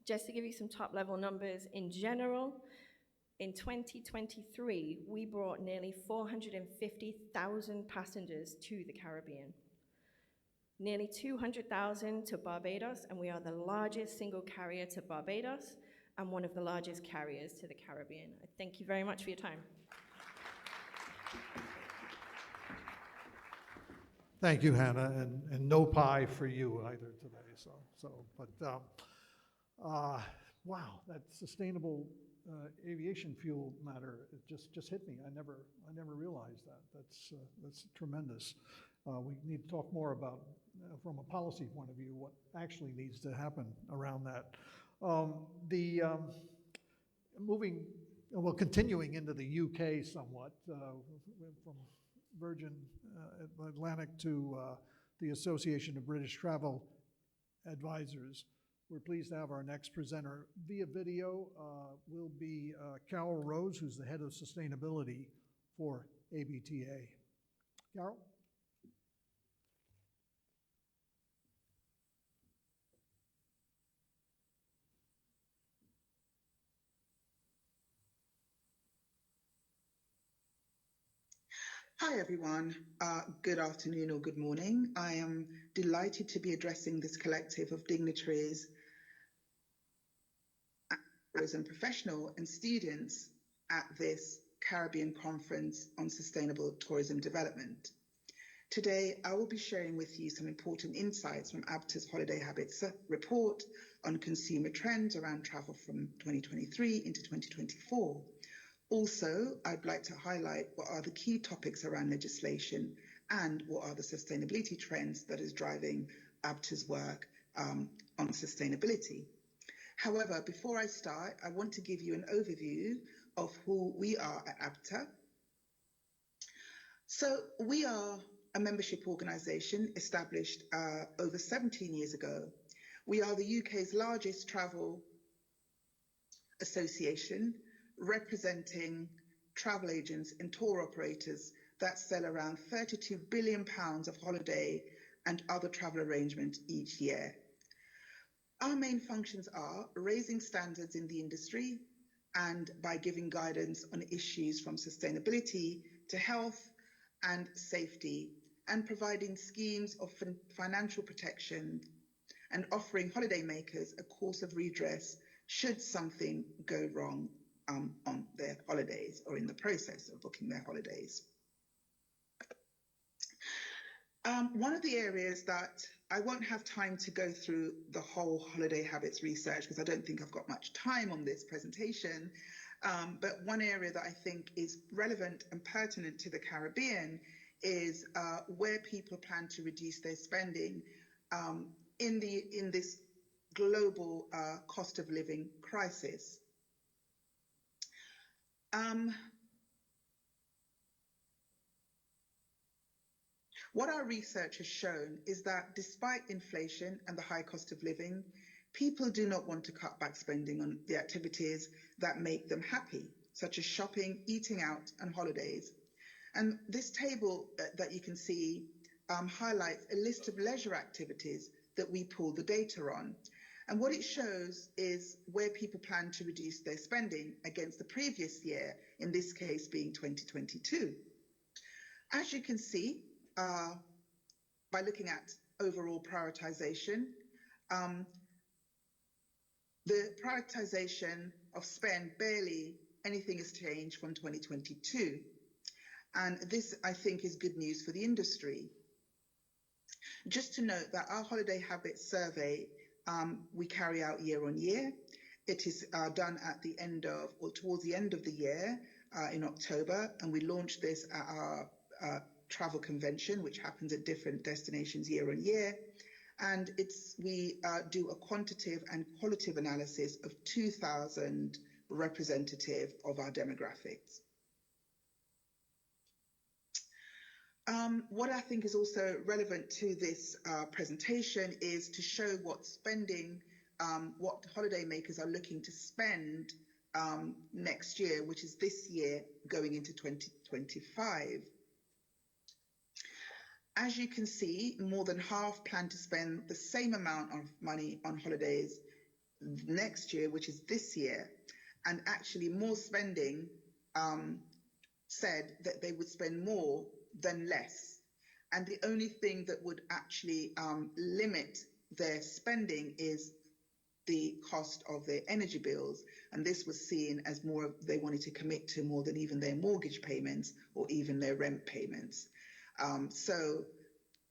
Just to give you some top-level numbers, in general, in 2023, we brought nearly 450,000 passengers to the Caribbean. Nearly 200,000 to Barbados, and we are the largest single carrier to Barbados and one of the largest carriers to the Caribbean. Thank you very much for your time. Thank you, Hannah, and no pie for you either today. Wow, that sustainable aviation fuel matter, it just hit me. I never realized that. That's tremendous. We need to talk more about, from a policy point of view, what actually needs to happen around that. Continuing into the UK somewhat, from Virgin Atlantic to the Association of British Travel Advisors. We're pleased to have our next presenter via video will be Carol Rose, who's the head of sustainability for ABTA. Carol? Hi everyone, good afternoon or good morning. I am delighted to be addressing this collective of dignitaries and professionals and students at this Caribbean Conference on Sustainable Tourism Development. Today, I will be sharing with you some important insights from ABTA's Holiday Habits report on consumer trends around travel from 2023 into 2024, Also, I'd like to highlight what are the key topics around legislation and what are the sustainability trends that is driving ABTA's work on sustainability. However, before I start, I want to give you an overview of who we are at ABTA. So we are a membership organisation established over 17 years ago. We are the UK's largest travel association, representing travel agents and tour operators that sell around £32 billion of holiday and other travel arrangements each year. Our main functions are raising standards in the industry and by giving guidance on issues from sustainability to health and safety, and providing schemes of financial protection and offering holidaymakers a course of redress should something go wrong on their holidays or in the process of booking their holidays. One of the areas that I won't have time to go through the whole holiday habits research because I don't think I've got much time on this presentation, but one area that I think is relevant and pertinent to the Caribbean is where people plan to reduce their spending in this global cost of living crisis. What our research has shown is that despite inflation and the high cost of living, people do not want to cut back spending on the activities that make them happy, such as shopping, eating out, and holidays. And this table that you can see highlights a list of leisure activities that we pull the data on. And what it shows is where people plan to reduce their spending against the previous year, in this case being 2022. As you can see, by looking at overall prioritization, the prioritization of spend, barely anything has changed from 2022. And this, I think, is good news for the industry. Just to note that our holiday habits survey we carry out year on year. It is done at the end of, or towards the end of the year in October, and we launched this at our travel convention, which happens at different destinations year on year. And we do a quantitative and qualitative analysis of 2,000 representative of our demographics. What I think is also relevant to this presentation is to show what spending, what holidaymakers are looking to spend next year, which is this year going into 2025. As you can see, more than half plan to spend the same amount of money on holidays next year, which is this year, and actually more spending said that they would spend more than less. And the only thing that would actually limit their spending is the cost of their energy bills. And this was seen as more, they wanted to commit to more than even their mortgage payments or even their rent payments. So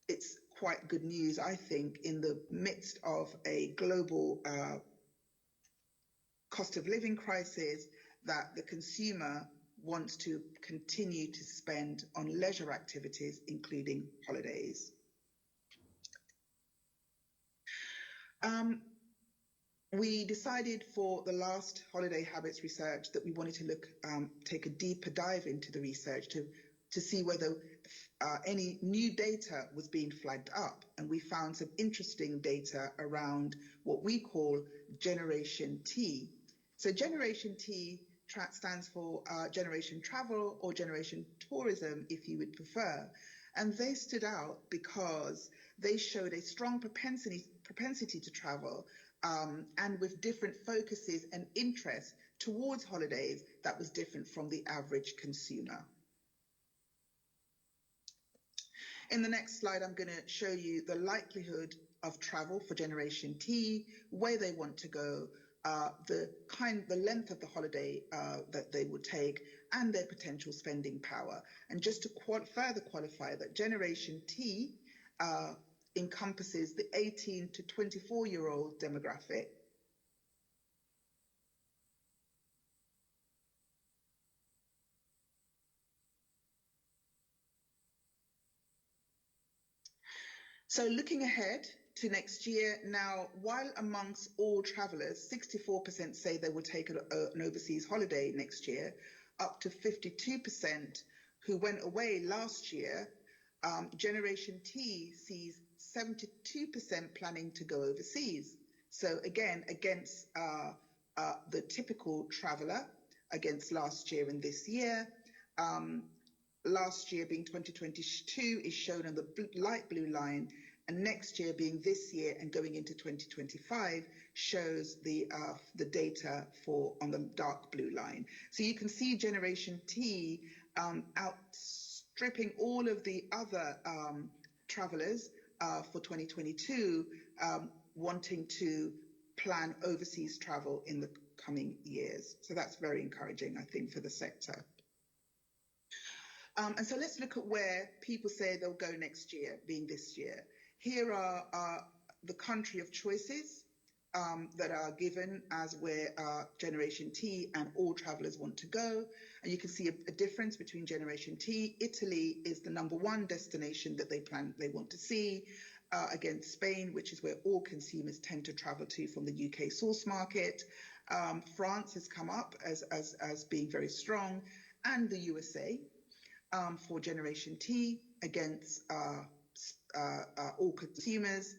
it's quite good news, I think, in the midst of a global cost of living crisis, that the consumer wants to continue to spend on leisure activities, including holidays. We decided for the last holiday habits research that we wanted to take a deeper dive into the research to see whether any new data was being flagged up. And we found some interesting data around what we call Generation T. So Generation T stands for Generation Travel or Generation Tourism, if you would prefer. And they stood out because they showed a strong propensity to travel, and with different focuses and interests towards holidays that was different from the average consumer. In the next slide, I'm going to show you the likelihood of travel for Generation T, where they want to go, the length of the holiday that they would take, and their potential spending power. And just to further qualify that Generation T encompasses the 18 to 24-year-old demographic. So looking ahead to next year, now, while amongst all travellers, 64% say they will take an overseas holiday next year, up to 52% who went away last year, Generation T sees 72% planning to go overseas. So again, against the typical traveller, against last year and this year. Last year being 2022 is shown on the light blue line, and next year being this year and going into 2025 shows the data for on the dark blue line. So you can see Generation T outstripping all of the other travellers for 2022, wanting to plan overseas travel in the coming years. So that's very encouraging, I think, for the sector. And so let's look at where people say they'll go next year, being this year. Here are the country of choices that are given as where Generation T and all travellers want to go. And you can see a difference between Generation T. Italy is the #1 destination that they want to see, against Spain, which is where all consumers tend to travel to from the UK source market. France has come up as being very strong, and the USA. For Generation T against all consumers.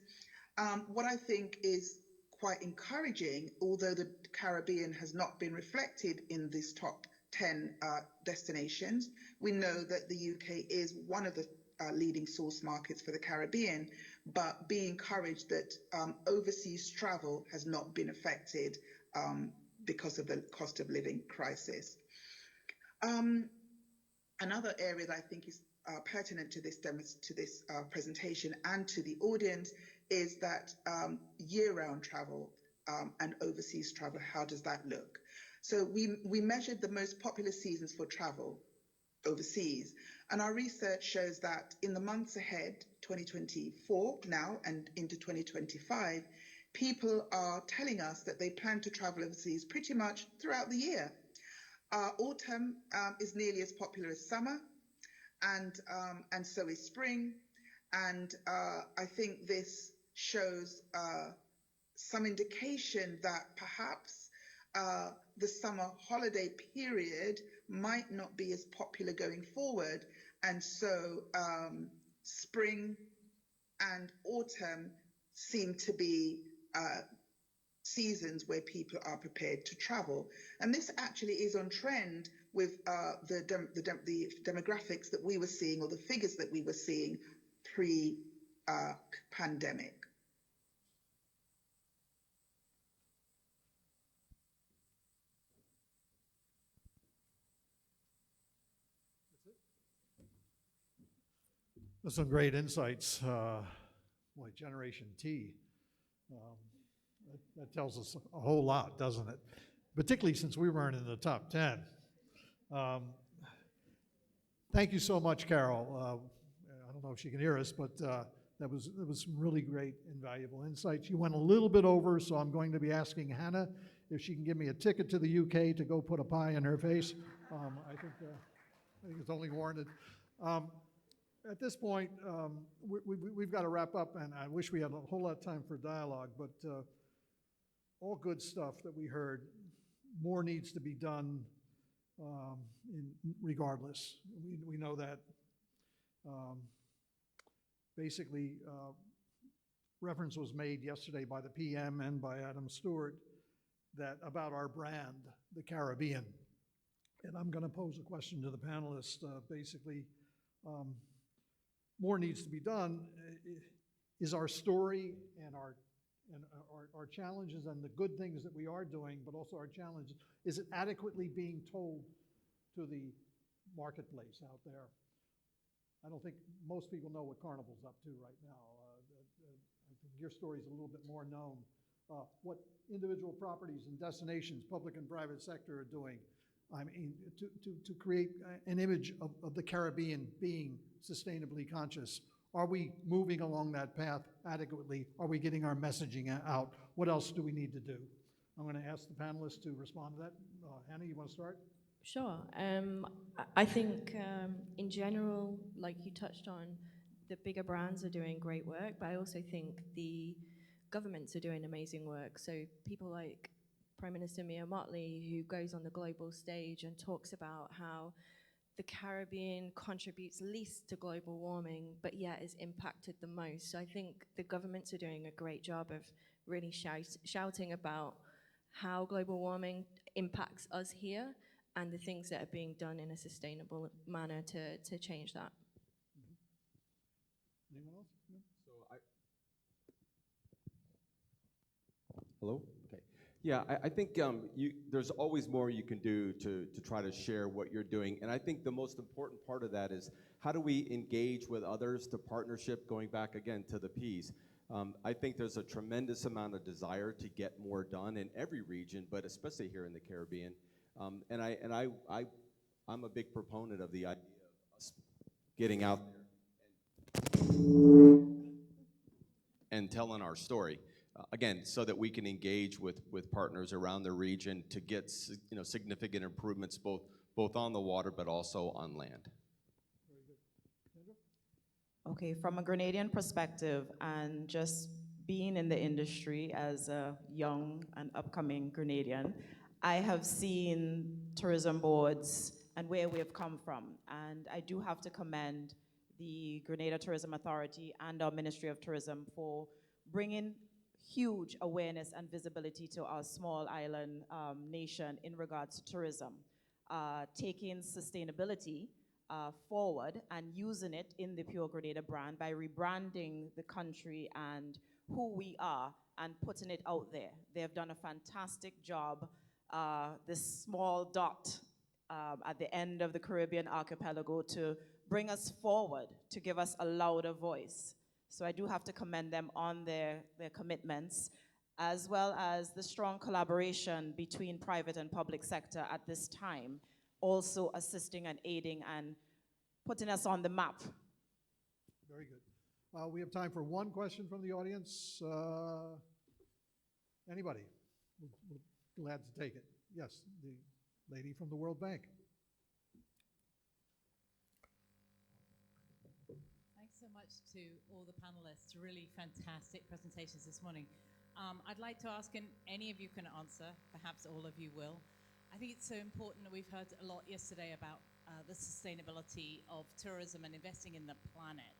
What I think is quite encouraging, although the Caribbean has not been reflected in this top 10 destinations, we know that the UK is one of the leading source markets for the Caribbean, but be encouraged that overseas travel has not been affected because of the cost of living crisis. Another area that I think is pertinent to this presentation and to the audience is that year-round travel and overseas travel, how does that look? So we measured the most popular seasons for travel overseas, and our research shows that in the months ahead, 2024 now and into 2025, people are telling us that they plan to travel overseas pretty much throughout the year. Autumn is nearly as popular as summer, and so is spring. And I think this shows some indication that perhaps the summer holiday period might not be as popular going forward. And so spring and autumn seem to be seasons where people are prepared to travel. And this actually is on trend with the demographics that we were seeing, or the figures that we were seeing pre-pandemic. That's some great insights. Boy, Generation T. That tells us a whole lot, doesn't it? Particularly since we weren't in the top 10. Thank you so much, Carol. I don't know if she can hear us, but that was some really great and valuable insights. You went a little bit over, so I'm going to be asking Hannah if she can give me a ticket to the UK to go put a pie in her face. I think it's only warranted. At this point, we've got to wrap up, and I wish we had a whole lot of time for dialogue, but all good stuff that we heard. More needs to be done regardless. We know that. Basically, reference was made yesterday by the PM and by Adam Stewart about our brand, the Caribbean. And I'm going to pose a question to the panelists. Basically, more needs to be done. Is our story and our challenges and the good things that we are doing, but also our challenges, is it adequately being told to the marketplace out there? I don't think most people know what Carnival's up to right now. I think your story is a little bit more known. What individual properties and destinations, public and private sector, are doing. I mean, to create an image of the Caribbean being sustainably conscious. Are we moving along that path adequately? Are we getting our messaging out? What else do we need to do? I'm going to ask the panelists to respond to that. Hannah, you want to start? Sure. I think in general, like you touched on, the bigger brands are doing great work, but I also think the governments are doing amazing work. So people like Prime Minister Mia Mottley, who goes on the global stage and talks about how the Caribbean contributes least to global warming, but yet is impacted the most. So I think the governments are doing a great job of really shouting about how global warming impacts us here and the things that are being done in a sustainable manner to change that. Anyone else? No? Hello? Okay. Yeah, I think there's always more you can do to try to share what you're doing. And I think the most important part of that is how do we engage with others to partnership, going back again to the Ps. I think there's a tremendous amount of desire to get more done in every region, but especially here in the Caribbean. I'm a big proponent of the idea of us getting out there and telling our story. Again, so that we can engage with partners around the region to get significant improvements both on the water but also on land. Very good. Kendra? Okay, from a Grenadian perspective and just being in the industry as a young and upcoming Grenadian, I have seen tourism boards and where we have come from. And I do have to commend the Grenada Tourism Authority and our Ministry of Tourism for bringing huge awareness and visibility to our small island nation in regards to tourism, taking sustainability forward and using it in the Pure Grenada brand by rebranding the country and who we are and putting it out there. They have done a fantastic job. This small dot at the end of the Caribbean archipelago to bring us forward, to give us a louder voice. So I do have to commend them on their commitments, as well as the strong collaboration between private and public sector at this time, also assisting and aiding and putting us on the map. Very good. We have time for one question from the audience. Anybody? We're glad to take it. Yes, the lady from the World Bank. Thanks so much to all the panelists. Really fantastic presentations this morning. I'd like to ask, and any of you can answer, perhaps all of you will. I think it's so important that we've heard a lot yesterday about the sustainability of tourism and investing in the planet.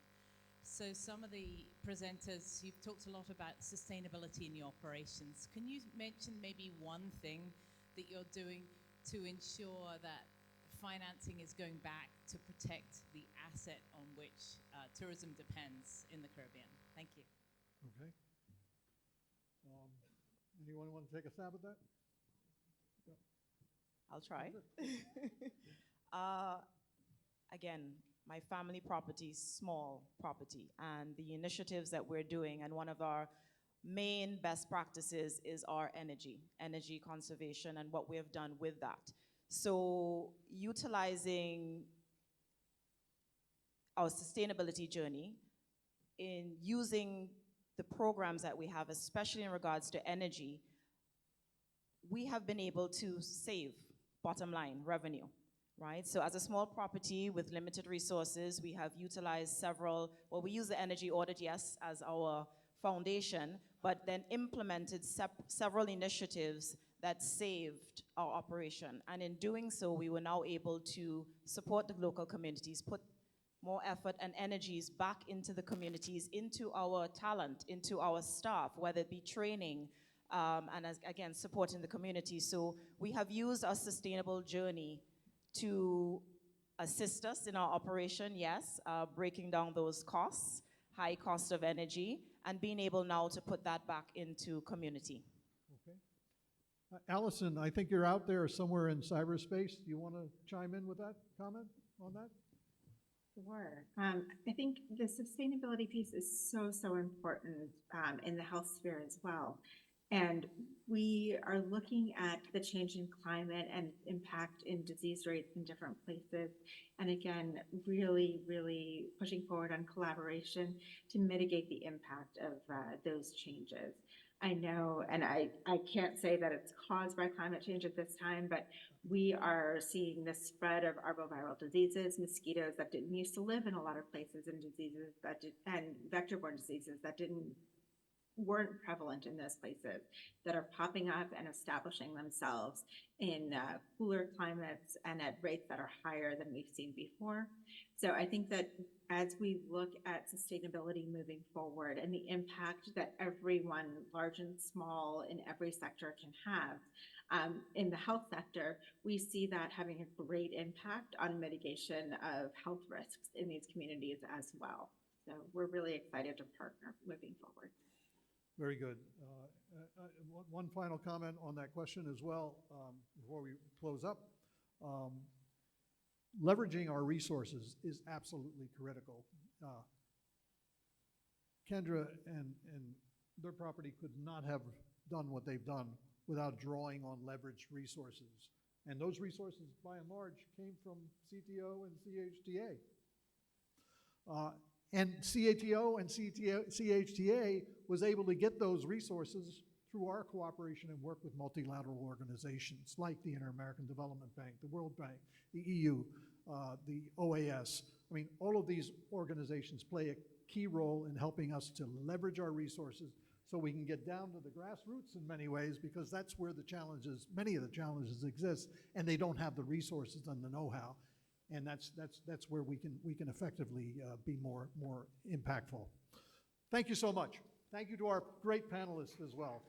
So some of the presenters, you've talked a lot about sustainability in your operations. Can you mention maybe one thing that you're doing to ensure that financing is going back to protect the asset on which tourism depends in the Caribbean? Thank you. Okay. Anyone want to take a stab at that? I'll try. Again, my family property, small property, and the initiatives that we're doing, and one of our main best practices is our energy conservation and what we have done with that. So utilizing our sustainability journey in using the programs that we have, especially in regards to energy, we have been able to save, bottom line, revenue, right? So as a small property with limited resources, we have utilized we use the energy audit, yes, as our foundation, but then implemented several initiatives that saved our operation. And in doing so, we were now able to support the local communities, put more effort and energies back into the communities, into our talent, into our staff, whether it be training, and again, supporting the community. So we have used our sustainable journey to assist us in our operation, yes, breaking down those costs, high cost of energy, and being able now to put that back into community. Okay. Allison, I think you're out there somewhere in cyberspace. Do you want to chime in with that comment on that? Sure. I think the sustainability piece is so important in the health sphere as well. And we are looking at the changing climate and impact in disease rates in different places. And again, really pushing forward on collaboration to mitigate the impact of those changes. I know, and I can't say that it's caused by climate change at this time, but we are seeing the spread of arboviral diseases, mosquitoes that didn't used to live in a lot of places, and diseases that and vector-borne diseases that weren't prevalent in those places, that are popping up and establishing themselves in cooler climates and at rates that are higher than we've seen before. So I think that as we look at sustainability moving forward and the impact that everyone, large and small, in every sector can have, in the health sector, we see that having a great impact on mitigation of health risks in these communities as well. So we're really excited to partner moving forward. Very good. One final comment on that question as well, before we close up. Leveraging our resources is absolutely critical. Kendra and their property could not have done what they've done without drawing on leveraged resources. And those resources, by and large, came from CTO and CHTA. And CATO and CHTA was able to get those resources through our cooperation and work with multilateral organizations like the Inter-American Development Bank, the World Bank, the EU, the OAS. I mean, all of these organizations play a key role in helping us to leverage our resources so we can get down to the grassroots in many ways, because that's where the challenges, many of the challenges exist, and they don't have the resources and the know-how. And that's where we can effectively be more impactful. Thank you so much. Thank you to our great panelists as well.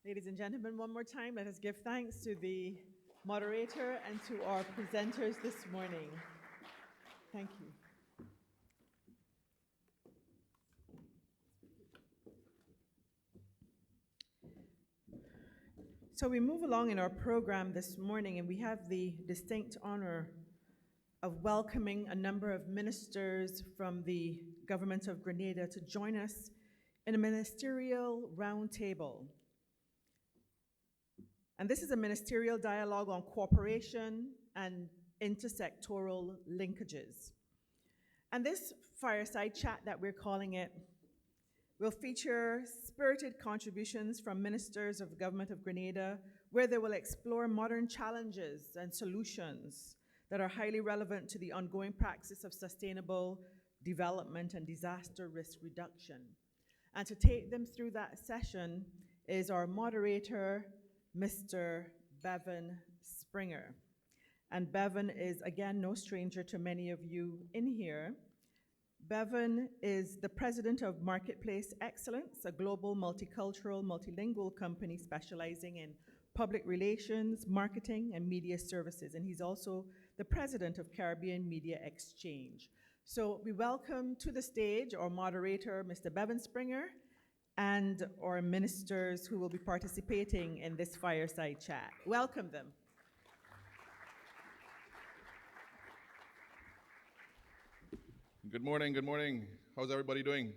Ladies and gentlemen, one more time, let us give thanks to the moderator and to our presenters this morning. Thank you. So we move along in our program this morning, and we have the distinct honor of welcoming a number of ministers from the government of Grenada to join us in a ministerial roundtable. And this is a ministerial dialogue on cooperation and intersectoral linkages. And this fireside chat that we're calling it will feature spirited contributions from ministers of the government of Grenada, where they will explore modern challenges and solutions that are highly relevant to the ongoing practice of sustainable development and disaster risk reduction. And to take them through that session is our moderator, Mr. Bevan Springer. And Bevan is, again, no stranger to many of you in here. Bevan is the president of Marketplace Excellence, a global multicultural, multilingual company specializing in public relations, marketing, and media services. And he's also the president of Caribbean Media Exchange. So we welcome to the stage our moderator, Mr. Bevan Springer, and our ministers who will be participating in this fireside chat. Welcome them. Good morning, good morning. How's everybody doing?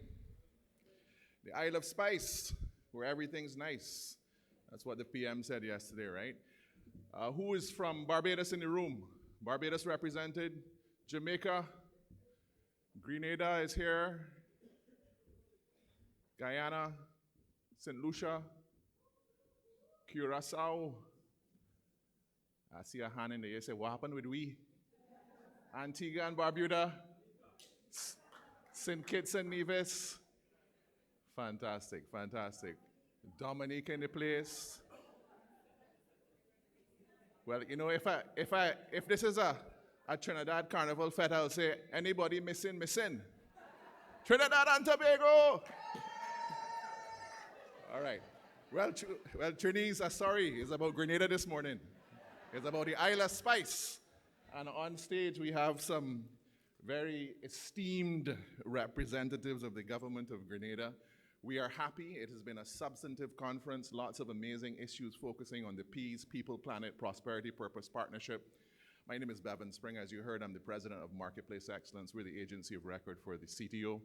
The Isle of Spice, where everything's nice. That's what the PM said yesterday, right? Who is from Barbados in the room? Barbados represented. Jamaica. Grenada is here. Guyana. St. Lucia. Curacao. I see a hand in there. You say, what happened with we? Antigua and Barbuda. St. Kitts and Nevis. Fantastic, fantastic. Dominique in the place. Well, you know, if this is a Trinidad Carnival fete, I'll say, anybody missing? Trinidad and Tobago! All right. Well, Trinis, sorry, it's about Grenada this morning. It's about the Isle of Spice. And on stage, we have some very esteemed representatives of the government of Grenada. We are happy. It has been a substantive conference, lots of amazing issues focusing on the Peace, People, Planet, Prosperity, Purpose Partnership. My name is Bevan Springer. As you heard, I'm the president of Marketplace Excellence. We're the agency of record for the CTO,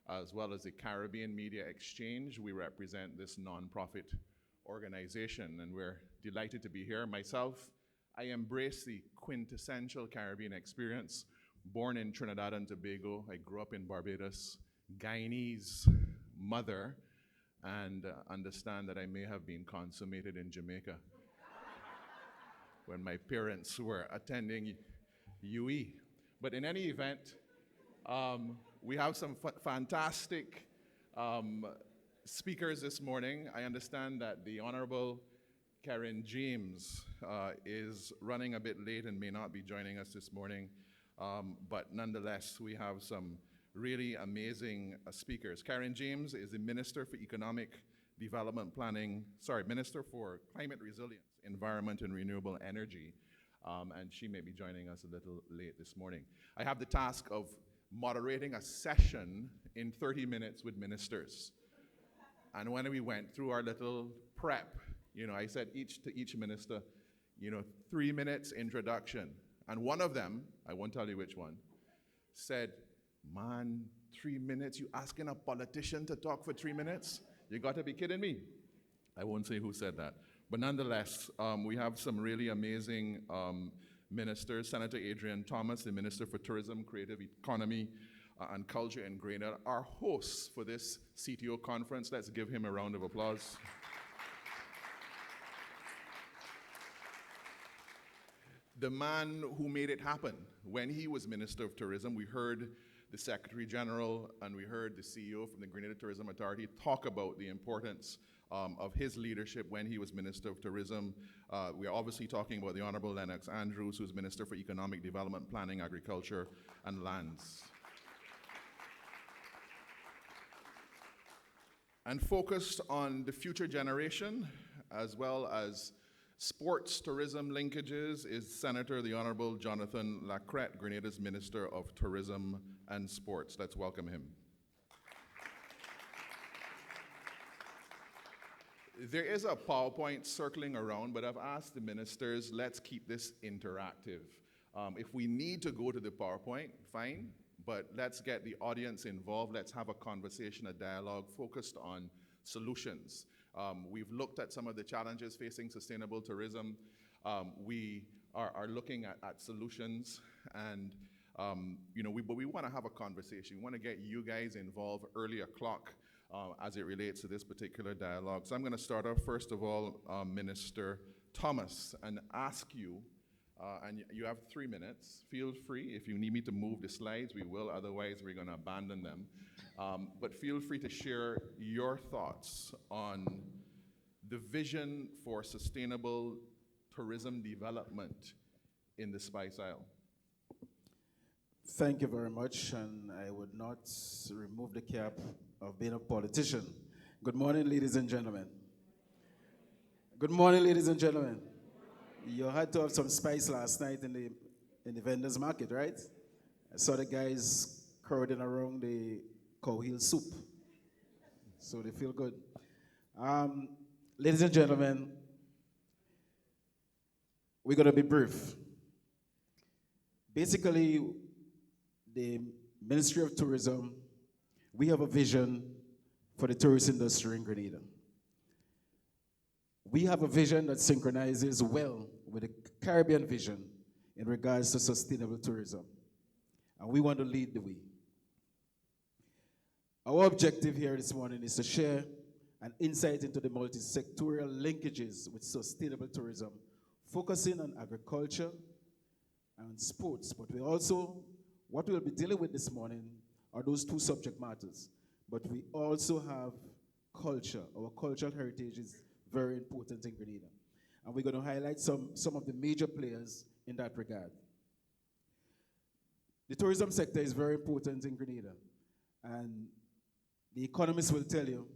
as well as the Caribbean Media Exchange. We represent this nonprofit organization, and we're delighted to be here. Myself, I embrace the quintessential Caribbean experience, born in Trinidad and Tobago. I grew up in Barbados, Guyanese mother, and understand that I may have been consummated in Jamaica when my parents were attending UE. But in any event, we have some fantastic speakers this morning. I understand that the Honorable Kerryne James is running a bit late and may not be joining us this morning. But nonetheless, we have some really amazing speakers. Kerryne James is the Minister for Economic Development Planning, Minister for Climate Resilience, Environment and Renewable Energy, and she may be joining us a little late this morning. I have the task of moderating a session in 30 minutes with ministers. And when we went through our little prep, I said to each minister, 3 minutes introduction. And one of them, I won't tell you which one, said, man, 3 minutes? You asking a politician to talk for 3 minutes? You got to be kidding me. I won't say who said that. But nonetheless, we have some really amazing ministers. Senator Adrian Thomas, the Minister for Tourism, Creative Economy, and Culture in Grenada, our hosts for this CTO conference. Let's give him a round of applause. The man who made it happen. When he was Minister of Tourism, we heard the Secretary General and we heard the CEO from the Grenada Tourism Authority talk about the importance of his leadership when he was Minister of Tourism. We are obviously talking about the Honorable Lennox Andrews, who's Minister for Economic Development, Planning, Agriculture, and Lands. And focused on the future generation, as well as sports, tourism, linkages, is Senator the Honorable Jonathan Lacrette, Grenada's Minister of Tourism and Sports. Let's welcome him. There is a PowerPoint circling around, but I've asked the ministers, let's keep this interactive. If we need to go to the PowerPoint, fine, but let's get the audience involved. Let's have a conversation, a dialogue focused on solutions. We've looked at some of the challenges facing sustainable tourism. We are looking at solutions, and but we want to have a conversation. We want to get you guys involved early o'clock as it relates to this particular dialogue. So I'm going to start off, first of all, Minister Thomas, and ask you, and you have 3 minutes. Feel free, if you need me to move the slides, we will. Otherwise, we're going to abandon them. But feel free to share your thoughts on the vision for sustainable tourism development in the Spice Isle. Thank you very much, and I would not remove the cap of being a politician. Good morning, ladies and gentlemen. Good morning, ladies and gentlemen. You had to have some spice last night in the vendor's market, right? I saw the guys crowding around the cow heel soup, so they feel good. Ladies and gentlemen, we're going to be brief. Basically, the Ministry of Tourism, we have a vision for the tourist industry in Grenada. We have a vision that synchronizes well with the Caribbean vision in regards to sustainable tourism, and we want to lead the way. Our objective here this morning is to share an insight into the multi-sectoral linkages with sustainable tourism, focusing on agriculture and sports. But we also, what we'll be dealing with this morning are those two subject matters. But we also have culture. Our cultural heritage is very important in Grenada. And we're going to highlight some of the major players in that regard. The tourism sector is very important in Grenada. And the economists will tell you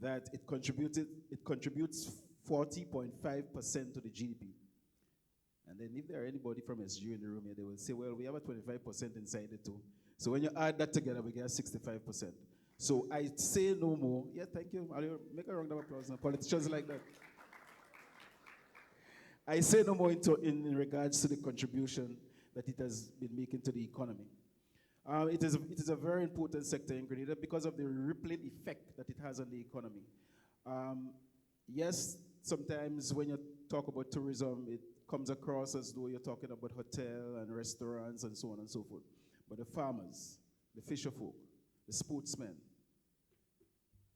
that it contributes 40.5% to the GDP. And then if there are anybody from SGU in the room here, they will say, well, we have a 25% inside it too. So when you add that together, we get 65%. So I say no more. Yeah, thank you. I'll make a round of applause now. Politicians like that. I say no more in regards to the contribution that it has been making to the economy. It is a very important sector in Grenada because of the rippling effect that it has on the economy. Yes, sometimes when you talk about tourism, comes across as though you're talking about hotel and restaurants and so on and so forth. But the farmers, the fisher folk, the sportsmen,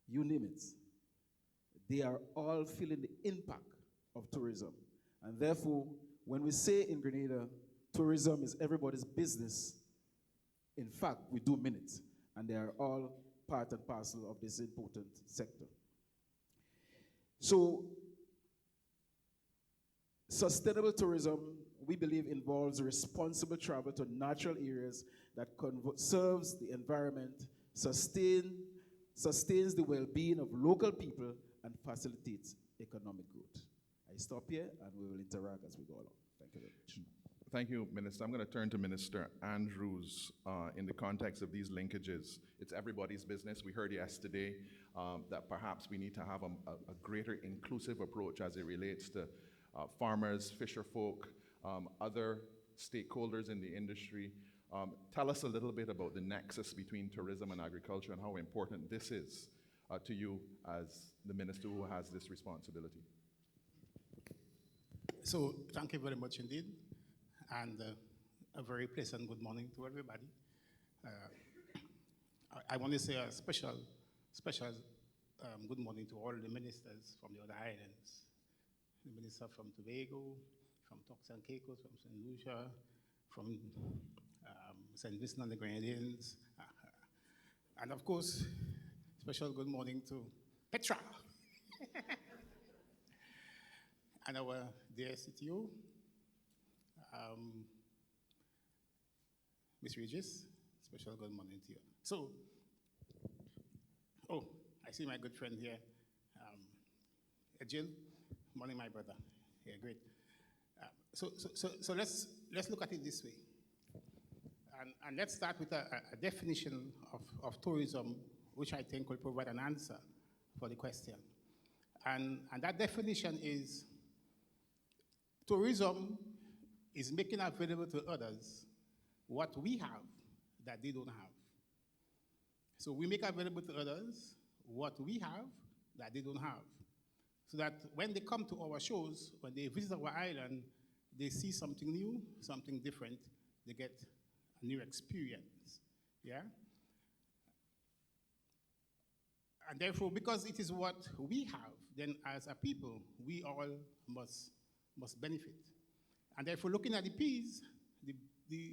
you name it, they are all feeling the impact of tourism. And therefore, when we say in Grenada, tourism is everybody's business, in fact, we do mean it. And they are all part and parcel of this important sector. So, sustainable tourism, we believe, involves responsible travel to natural areas that conserves the environment, sustains the well-being of local people, and facilitates economic growth. I stop here, and we will interact as we go along. Thank you very much. Thank you, Minister. I'm going to turn to Minister Andrews in the context of these linkages. It's everybody's business. We heard yesterday that perhaps we need to have a greater inclusive approach as it relates to farmers, fisher folk, other stakeholders in the industry. Tell us a little bit about the nexus between tourism and agriculture and how important this is to you as the minister who has this responsibility. So thank you very much indeed, and a very pleasant good morning to everybody. I want to say a special good morning to all the ministers from the other islands. The minister from Tobago, from Turks and Caicos, from St. Lucia, from St. Vincent and the Grenadines, and of course, special good morning to Petra and our dear CTO, Ms. Regis. Special good morning to you. So, oh, I see my good friend here, Adrian. Morning, my brother. Yeah, great. So let's look at it this way, and let's start with a definition of tourism, which I think will provide an answer for the question. And that definition is tourism is making available to others what we have that they don't have. So we make available to others what we have that they don't have. So that when they come to our shows, when they visit our island, they see something new, something different, they get a new experience, yeah? And therefore, because it is what we have, then as a people, we all must benefit. And therefore, looking at the P's,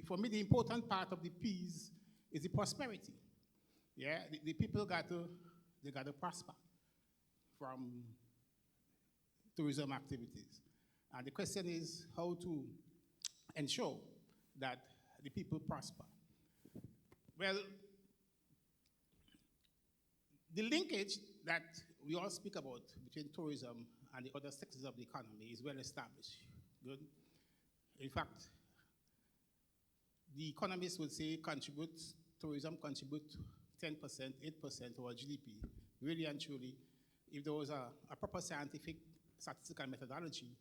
for me, the important part of the P's is the prosperity. Yeah, the people got to prosper from tourism activities. And the question is how to ensure that the people prosper. Well, the linkage that we all speak about between tourism and the other sectors of the economy is well established. Good. In fact, the economists would say tourism contributes 10%, 8% to our GDP. Really and truly, if there was a proper scientific statistical methodology,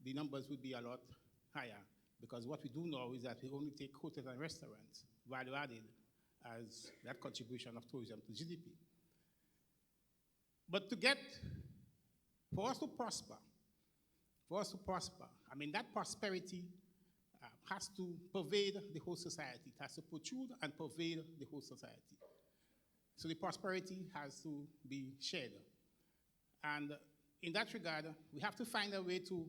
the numbers would be a lot higher. Because what we do know is that we only take hotels and restaurants, value added, as that contribution of tourism to GDP. But for us to prosper, I mean, that prosperity has to pervade the whole society. It has to protrude and pervade the whole society. So the prosperity has to be shared. And in that regard, we have to find a way to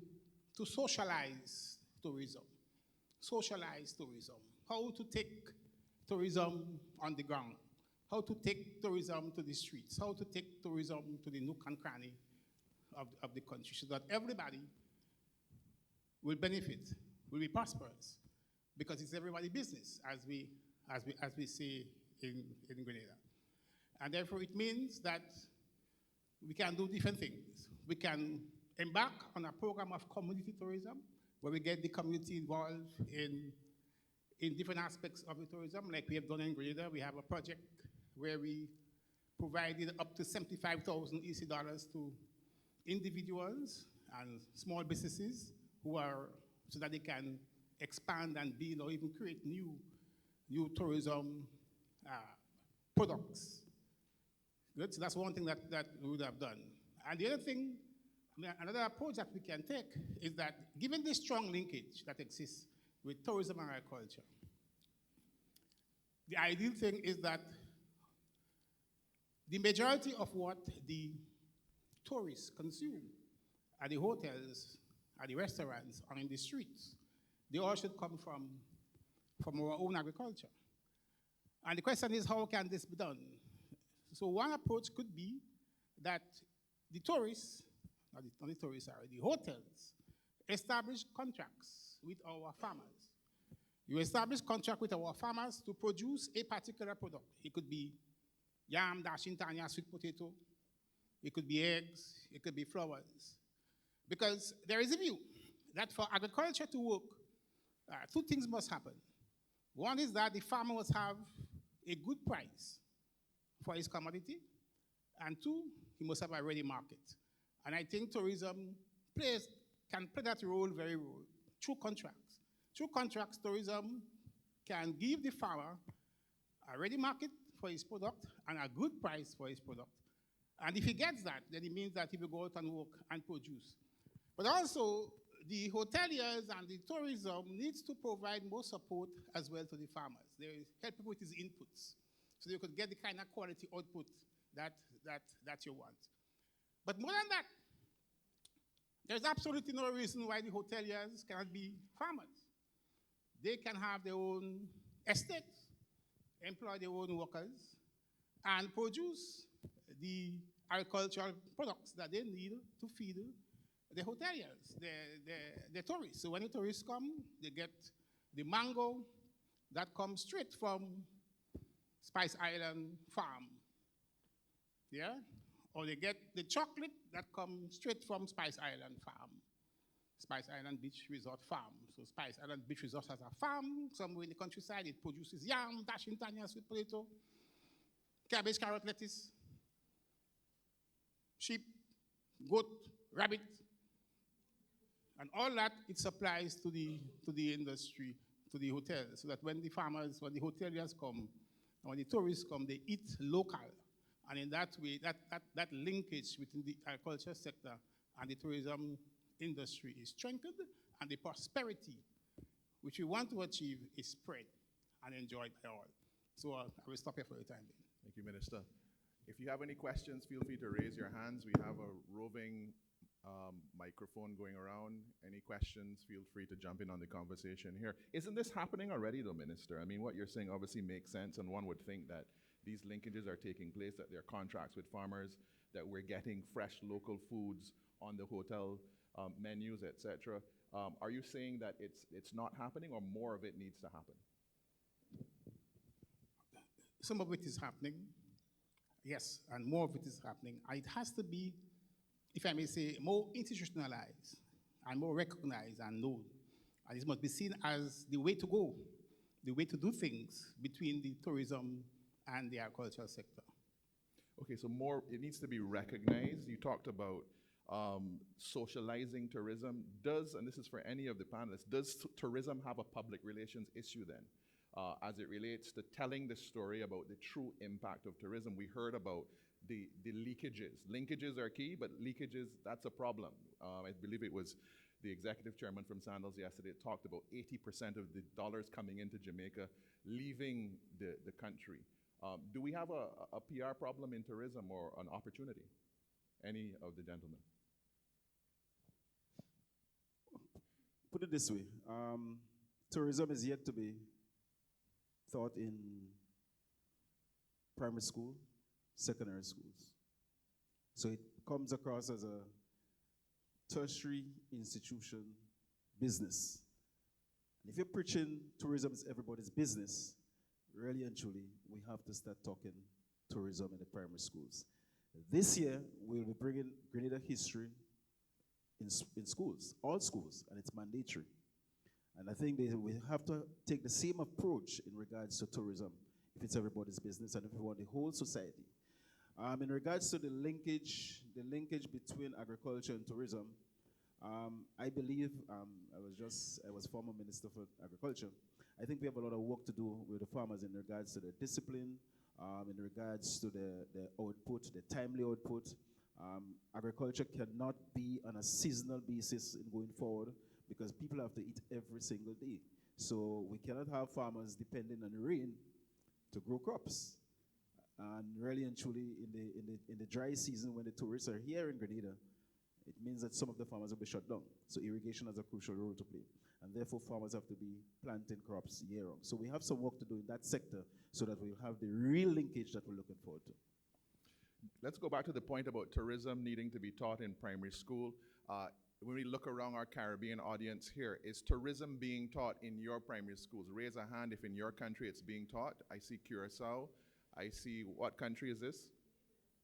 socialize tourism. Socialize tourism. How to take tourism on the ground. How to take tourism to the streets. How to take tourism to the nook and cranny of the country so that everybody will benefit, will be prosperous, because it's everybody's business, as we say in Grenada. And therefore, it means that we can do different things. We can embark on a program of community tourism, where we get the community involved in different aspects of the tourism, like we have done in Grenada. We have a project where we provided up to $75,000 EC to individuals and small businesses so that they can expand and build or even create new tourism products. Good, so that's one thing that we would have done. And the other thing, Another approach that we can take is that given the strong linkage that exists with tourism and agriculture, the ideal thing is that the majority of what the tourists consume at the hotels, at the restaurants, or in the streets, they all should come from our own agriculture. And the question is, how can this be done? So one approach could be that the tourists, not the tourists, sorry, the hotels, establish contracts with our farmers. You establish contract with our farmers to produce a particular product. It could be yam, dashing tanya, sweet potato. It could be eggs. It could be flowers. Because there is a view that for agriculture to work, two things must happen. One is that the farmer must have a good price for his commodity, and two, he must have a ready market. And I think tourism can play that role very well through contracts. Through contracts, tourism can give the farmer a ready market for his product and a good price for his product. And if he gets that, then it means that he will go out and work and produce. But also, the hoteliers and the tourism needs to provide more support as well to the farmers. They help with his inputs, so you could get the kind of quality output that you want. But more than that, there's absolutely no reason why the hoteliers cannot be farmers. They can have their own estates, employ their own workers, and produce the agricultural products that they need to feed the hoteliers, the tourists. So when the tourists come, they get the mango that comes straight from Spice Island farm, yeah? Or they get the chocolate that comes straight from Spice Island farm, Spice Island Beach Resort farm. So Spice Island Beach Resort has a farm somewhere in the countryside. It produces yam, dashing tanya, sweet potato, cabbage, carrot, lettuce, sheep, goat, rabbit, and all that it supplies to the industry, to the hotels, so that when the farmers, when the hoteliers come, and when the tourists come, they eat local. And in that way, that linkage between the agriculture sector and the tourism industry is strengthened, and the prosperity which we want to achieve is spread and enjoyed by all. So I will stop here for the time being. Thank you, Minister. If you have any questions, feel free to raise your hands. We have a roving microphone going around. Any questions, feel free to jump in on the conversation here. Isn't this happening already though, Minister? I mean, what you're saying obviously makes sense, and one would think that these linkages are taking place, that there are contracts with farmers, that we're getting fresh local foods on the hotel menus, etc. Are you saying that it's not happening, or more of it needs to happen? Some of it is happening, yes, and more of it is happening. And it has to be, if I may say, more institutionalized and more recognized and known. And this must be seen as the way to go, the way to do things between the tourism and the agricultural sector. Okay, so more, it needs to be recognized. You talked about socializing tourism. And this is for any of the panelists, does tourism have a public relations issue then? As it relates to telling the story about the true impact of tourism? We heard about the leakages. Linkages are key, but leakages, that's a problem. I believe it was the executive chairman from Sandals yesterday talked about 80% of the dollars coming into Jamaica leaving the country. Do we have a PR problem in tourism, or an opportunity? Any of the gentlemen? Put it this way, tourism is yet to be taught in primary school, secondary schools. So it comes across as a tertiary institution business. And if you're preaching tourism is everybody's business, really and truly, we have to start talking tourism in the primary schools. This year, we'll be bringing Grenada history in schools, all schools, and it's mandatory. And I think we have to take the same approach in regards to tourism, if it's everybody's business and if we want the whole society. In regards to the linkage between agriculture and tourism, I believe, I was former Minister for Agriculture. I think we have a lot of work to do with the farmers in regards to the discipline, in regards to the output, the timely output, Agriculture cannot be on a seasonal basis in going forward because people have to eat every single day. So we cannot have farmers depending on rain to grow crops. And really and truly, in the dry season, when the tourists are here in Grenada, it means that some of the farmers will be shut down. So irrigation has a crucial role to play. And therefore, farmers have to be planting crops year-round. So we have some work to do in that sector so that we'll have the real linkage that we're looking forward to. Let's go back to the point about tourism needing to be taught in primary school. When we look around our Caribbean audience here, is tourism being taught in your primary schools? Raise a hand if in your country it's being taught. I see Curacao. I see, what country is this?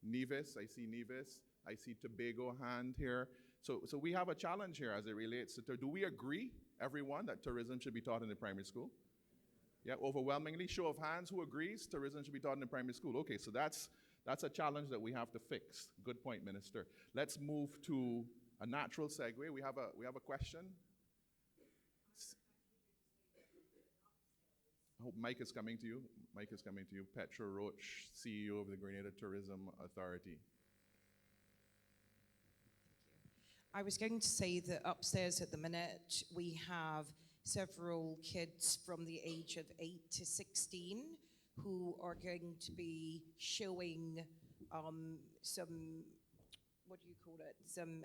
Nevis. I see Nevis. I see Tobago hand here. So we have a challenge here as it relates to, do we agree, everyone, that tourism should be taught in the primary school? Yeah, overwhelmingly, show of hands, who agrees tourism should be taught in the primary school? Okay, so that's a challenge that we have to fix. Good point, Minister. Let's move to a natural segue. We have a question. I hope Mike is coming to you. Mike is coming to you. Petra Roach, CEO of the Grenada Tourism Authority. I was going to say that upstairs at the minute, we have several kids from the age of 8 to 16 who are going to be showing some, what do you call it, some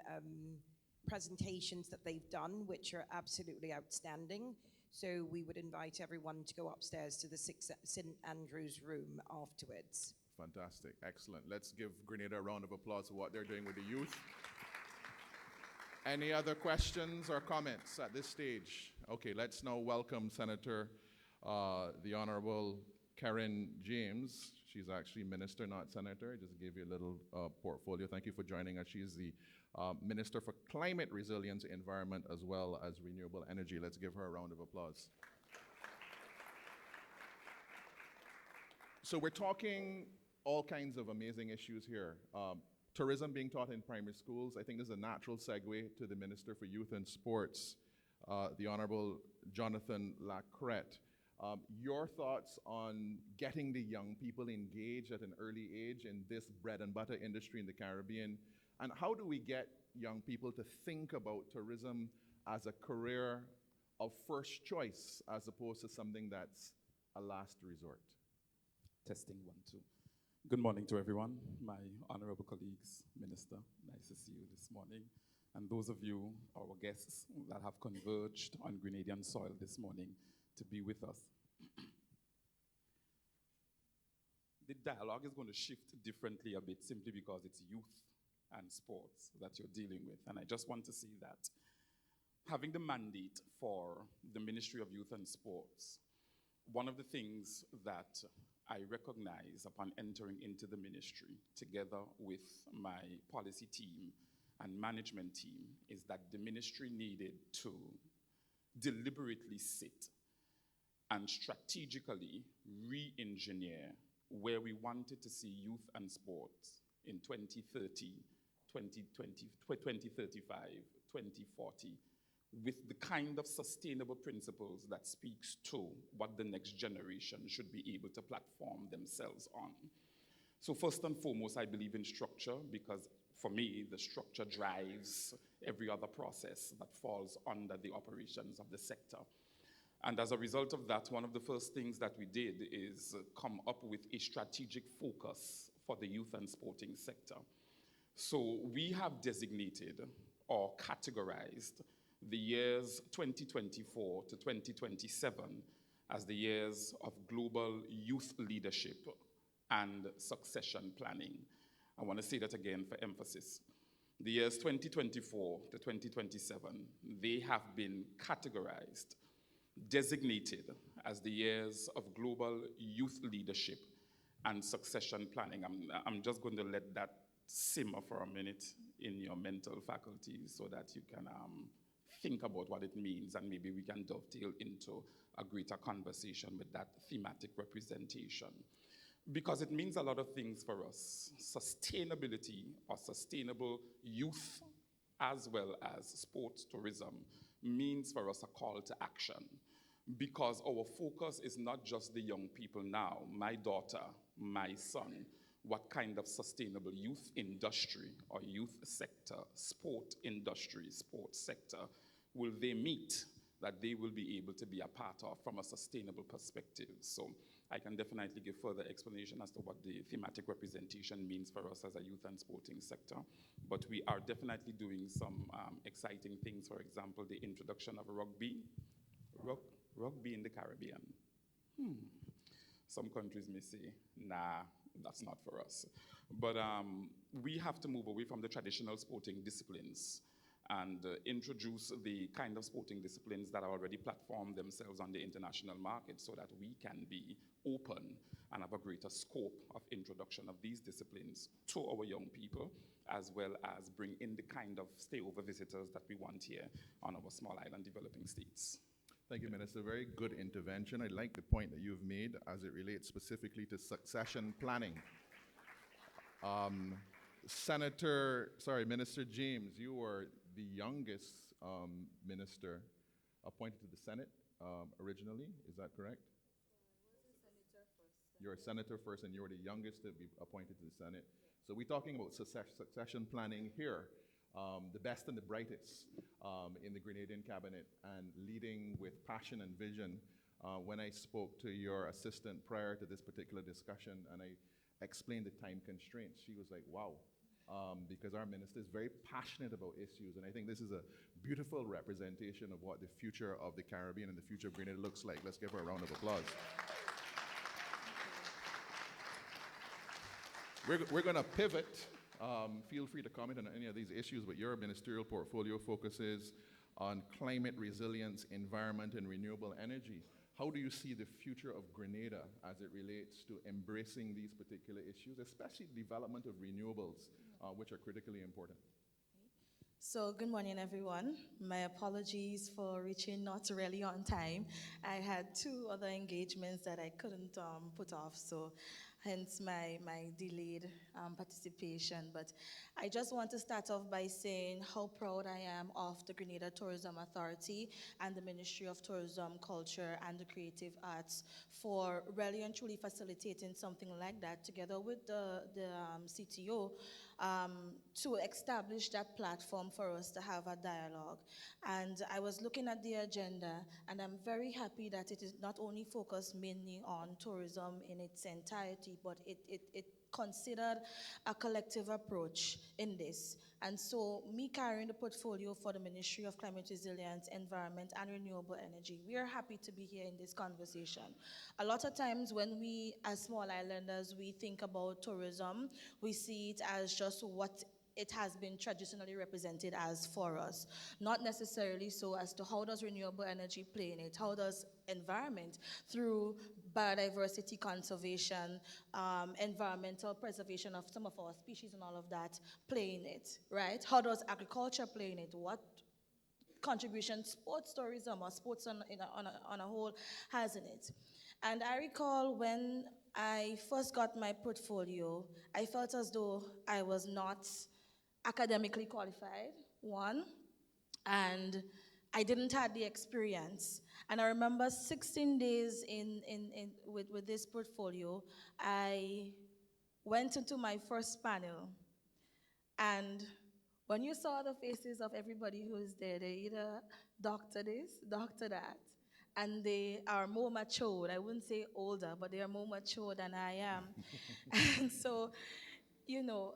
presentations that they've done, which are absolutely outstanding. So we would invite everyone to go upstairs to the St. Andrew's room afterwards. Fantastic, excellent. Let's give Grenada a round of applause for what they're doing with the youth. Any other questions or comments at this stage? Okay, let's now welcome Senator, the Honorable Kerryne James. She's actually Minister, not Senator. Just gave you a little portfolio. Thank you for joining us. She is the Minister for Climate Resilience, Environment, as well as Renewable Energy. Let's give her a round of applause. So we're talking all kinds of amazing issues here. Tourism being taught in primary schools. I think this is a natural segue to the Minister for Youth and Sports, the Honorable Jonathan Lacrette. Your thoughts on getting the young people engaged at an early age in this bread and butter industry in the Caribbean, and how do we get young people to think about tourism as a career of first choice as opposed to something that's a last resort? Testing 1, 2. Good morning to everyone, my honorable colleagues, Minister, nice to see you this morning, and those of you, our guests, that have converged on Grenadian soil this morning to be with us. The dialogue is going to shift differently a bit simply because it's youth and sports that you're dealing with, and I just want to say that having the mandate for the Ministry of Youth and Sports, one of the things that I recognize upon entering into the ministry, together with my policy team and management team, is that the ministry needed to deliberately sit and strategically re-engineer where we wanted to see youth and sports in 2030, 2020, 2035, 2040, with the kind of sustainable principles that speaks to what the next generation should be able to platform themselves on. So first and foremost, I believe in structure because for me, the structure drives every other process that falls under the operations of the sector. And as a result of that, one of the first things that we did is come up with a strategic focus for the youth and sporting sector. So we have designated or categorized the years 2024 to 2027 as the years of global youth leadership and succession planning. I want to say that again for emphasis. The years 2024 to 2027, they have been categorized, designated as the years of global youth leadership and succession planning. I'm just going to let that simmer for a minute in your mental faculties so that you can think about what it means, and maybe we can dovetail into a greater conversation with that thematic representation. Because it means a lot of things for us. Sustainability or sustainable youth as well as sports tourism means for us a call to action. Because our focus is not just the young people now, my daughter, my son. what kind of sustainable youth industry or youth sector, sport industry, sports sector will they meet that they will be able to be a part of from a sustainable perspective. So I can definitely give further explanation as to what the thematic representation means for us as a youth and sporting sector. But we are definitely doing some exciting things. For example, the introduction of rugby. Rugby in the Caribbean. Some countries may say, nah, that's not for us. But we have to move away from the traditional sporting disciplines and introduce the kind of sporting disciplines that are already platformed themselves on the international market so that we can be open and have a greater scope of introduction of these disciplines to our young people, as well as bring in the kind of stayover visitors that we want here on our small island developing states. Thank you, Minister. Very good intervention. I like the point that you've made as it relates specifically to succession planning. Minister James, you were the youngest minister appointed to the Senate originally. Is that correct? You're a senator first, and you were the youngest to be appointed to the Senate. So we're talking about succession planning here. The best and the brightest in the Grenadian cabinet, and leading with passion and vision. When I spoke to your assistant prior to this particular discussion and I explained the time constraints, she was like, wow, because our minister is very passionate about issues, and I think this is a beautiful representation of what the future of the Caribbean and the future of Grenada looks like. Let's give her a round of applause. We're going to pivot. Feel free to comment on any of these issues, but your ministerial portfolio focuses on climate resilience, environment, and renewable energy. How do you see the future of Grenada as it relates to embracing these particular issues, especially the development of renewables, which are critically important? So good morning, everyone. My apologies for reaching not really on time. I had 2 other engagements that I couldn't put off, so hence my delayed participation. But I just want to start off by saying how proud I am of the Grenada Tourism Authority and the Ministry of Tourism, Culture, and the Creative Arts for really and truly facilitating something like that together with the CTO to establish that platform for us to have a dialogue. And I was looking at the agenda, and I'm very happy that it is not only focused mainly on tourism in its entirety, but it considered a collective approach in this. And so me carrying the portfolio for the Ministry of Climate Resilience, Environment, and Renewable Energy, we are happy to be here in this conversation. A lot of times when we, as small islanders, we think about tourism, we see it as just what it has been traditionally represented as for us. Not necessarily so as to how does renewable energy play in it, how does environment through biodiversity conservation, environmental preservation of some of our species and all of that play in it, right? How does agriculture play in it? What contribution sports tourism or sports on a whole has in it? And I recall when I first got my portfolio, I felt as though I was not academically qualified, one, and I didn't have the experience. And I remember 16 days with this portfolio, I went into my first panel, and when you saw the faces of everybody who is there, they either doctor this, doctor that, and they are more matured. I wouldn't say older, but they are more mature than I am. And so, you know,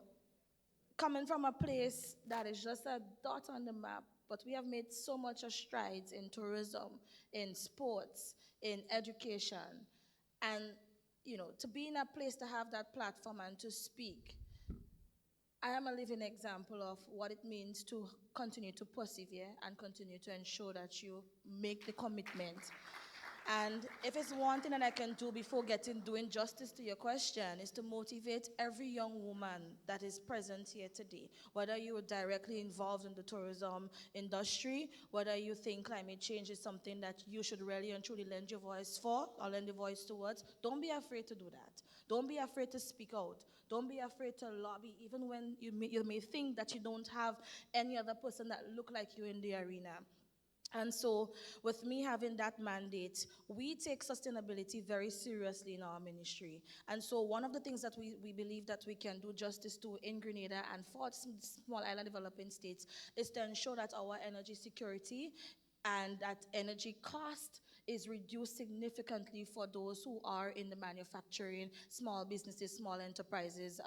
coming from a place that is just a dot on the map, but we have made so much strides in tourism, in sports, in education, and you know, to be in a place to have that platform and to speak. I am a living example of what it means to continue to persevere and continue to ensure that you make the commitment. And if it's one thing that I can do before doing justice to your question, is to motivate every young woman that is present here today, whether you are directly involved in the tourism industry, whether you think climate change is something that you should really and truly lend your voice for or lend your voice towards, don't be afraid to do that. Don't be afraid to speak out. Don't be afraid to lobby, even when you may think that you don't have any other person that look like you in the arena. And so, with me having that mandate, we take sustainability very seriously in our ministry. And so, one of the things that we believe that we can do justice to in Grenada and for small island developing states is to ensure that our energy security and that energy cost is reduced significantly for those who are in the manufacturing, small businesses, small enterprises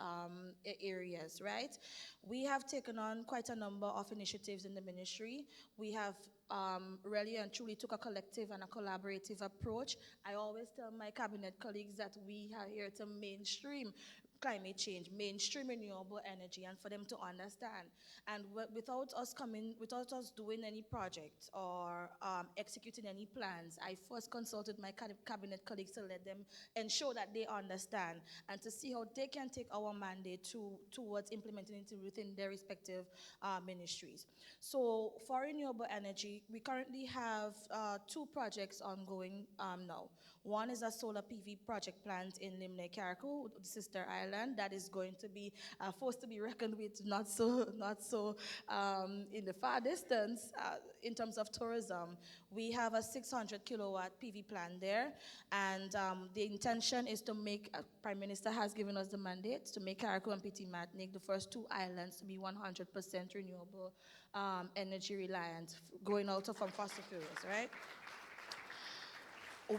areas, right? We have taken on quite a number of initiatives in the ministry. We have really and truly took a collective and a collaborative approach. I always tell my cabinet colleagues that we are here to mainstream climate change, mainstream renewable energy, and for them to understand. And without us doing any project or executing any plans, I first consulted my cabinet colleagues to let them ensure that they understand and to see how they can take our mandate towards implementing it within their respective ministries. So for renewable energy, we currently have 2 projects ongoing now. One is a solar PV project plant in Limne Carriacou, the sister island, that is going to be forced to be reckoned with, not so in the far distance in terms of tourism. We have a 600 kilowatt PV plant there, and the intention is to make, Prime Minister has given us the mandate to make Carriacou and Petit Martinique the first 2 islands to be 100% renewable energy reliant, going out from fossil fuels, right?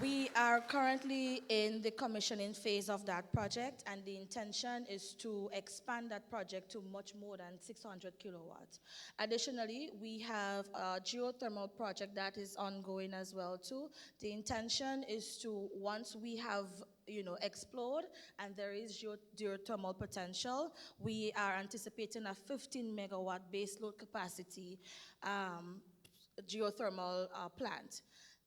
We are currently in the commissioning phase of that project, and the intention is to expand that project to much more than 600 kilowatts. Additionally, we have a geothermal project that is ongoing as well too. The intention is to, once we have explored and there is geothermal potential, we are anticipating a 15 megawatt base load capacity geothermal plant.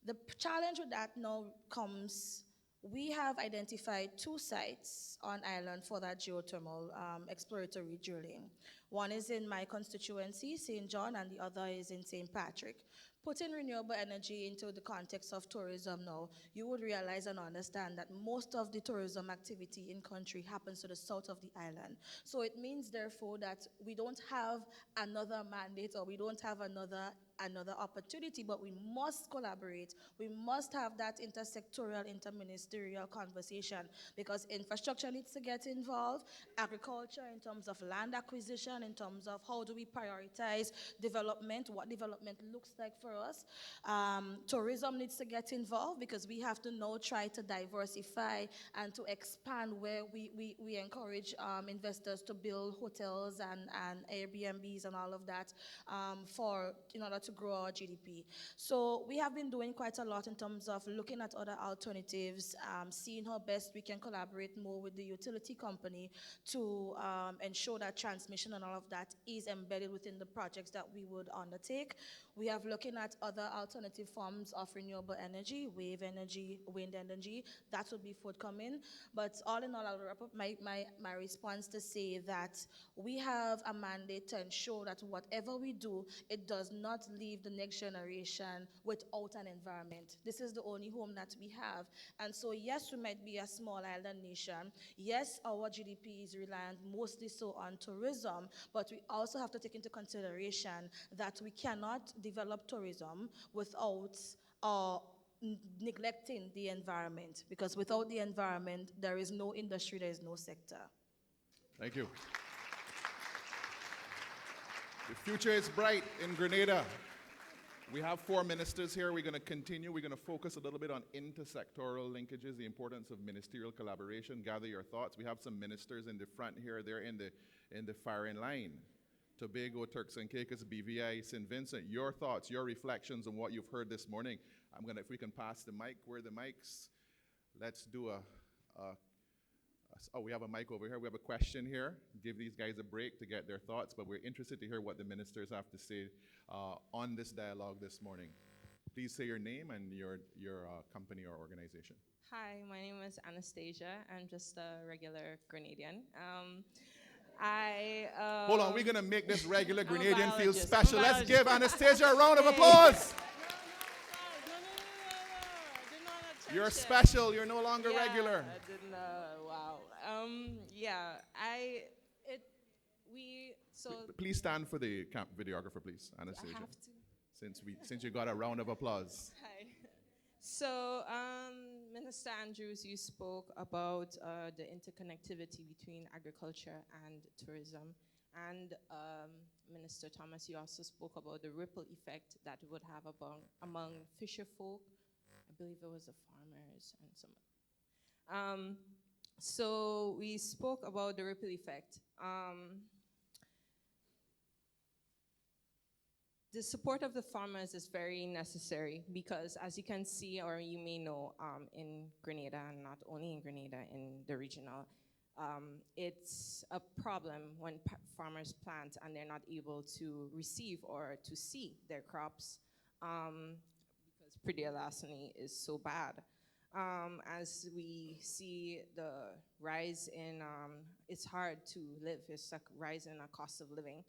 The challenge with that now comes, we have identified 2 sites on island for that geothermal exploratory drilling. One is in my constituency, St. John, and the other is in St. Patrick. Putting renewable energy into the context of tourism now, you would realize and understand that most of the tourism activity in country happens to the south of the island. So it means, therefore, that we don't have another mandate or we don't have another opportunity, but we must collaborate. We must have that intersectoral, interministerial conversation, because infrastructure needs to get involved, agriculture in terms of land acquisition, in terms of how do we prioritize development, what development looks like for us. Tourism needs to get involved, because we have to now try to diversify and to expand where we encourage investors to build hotels and Airbnbs and all of that in order to grow our GDP. So we have been doing quite a lot in terms of looking at other alternatives, seeing how best we can collaborate more with the utility company to ensure that transmission and all of that is embedded within the projects that we would undertake. We have looking at other alternative forms of renewable energy, wave energy, wind energy, that would be forthcoming. But all in all, I'll wrap up my response to say that we have a mandate to ensure that whatever we do, it does not leave the next generation without an environment. This is the only home that we have. And so yes, we might be a small island nation. Yes, our GDP is reliant mostly so on tourism, but we also have to take into consideration that we cannot develop tourism without neglecting the environment, because without the environment, there is no industry, there is no sector. Thank you. The future is bright in Grenada. We have 4 ministers here. We're going to continue. We're going to focus a little bit on intersectoral linkages, the importance of ministerial collaboration. Gather your thoughts. We have some ministers in the front here. They're in the firing line. Tobago, Turks and Caicos, BVI, St. Vincent. Your thoughts, your reflections on what you've heard this morning. If we can pass the mic, where are the mics? Let's do we have a mic over here. We have a question here. Give these guys a break to get their thoughts, but we're interested to hear what the ministers have to say on this dialogue this morning. Please say your name and your company or organization. Hi, my name is Anastasia. I'm just a regular Grenadian. Hold on, we're going to make this regular Grenadian feel special. Let's give Anastasia a round of applause. You're special. You're no longer regular. I didn't wow. Please stand for the videographer, please, Anastasia. I have to. since you got a round of applause. Hi. So, Minister Andrews, you spoke about the interconnectivity between agriculture and tourism. And Minister Thomas, you also spoke about the ripple effect that it would have among fisher folk. I believe it was the farmers and some. So we spoke about the ripple effect. The support of the farmers is very necessary because, as you can see, or you may know, in Grenada, and not only in Grenada, in the regional, it's a problem when farmers plant and they're not able to receive or to see their crops because predatory larceny is so bad. As we see the rise in, it's hard to live, it's a rise in a cost of living.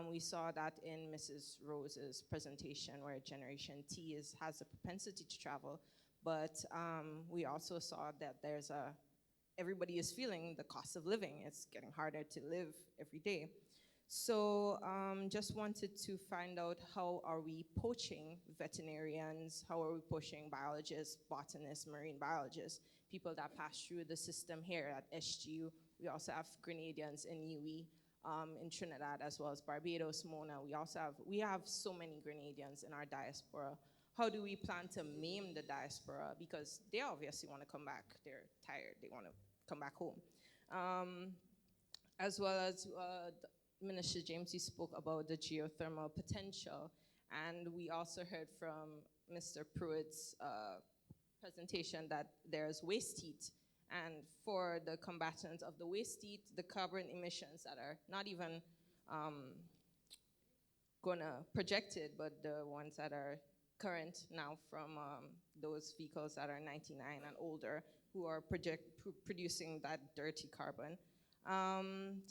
We saw that in Mrs. Rose's presentation where Generation T has a propensity to travel, but we also saw that everybody is feeling the cost of living. It's getting harder to live every day. So just wanted to find out, how are we poaching veterinarians? How are we poaching biologists, botanists, marine biologists, people that pass through the system here at SGU? We also have Grenadians in UE, in Trinidad, as well as Barbados, Mona. We have so many Grenadians in our diaspora. How do we plan to maim the diaspora? Because they obviously want to come back. They're tired. They want to come back home. As well as Minister James, you spoke about the geothermal potential. And we also heard from Mr. Pruitt's presentation that there's waste heat. And for the combatants of the waste heat, the carbon emissions that are not even gonna projected, but the ones that are current now from those vehicles that are 99 and older, who are producing that dirty carbon. And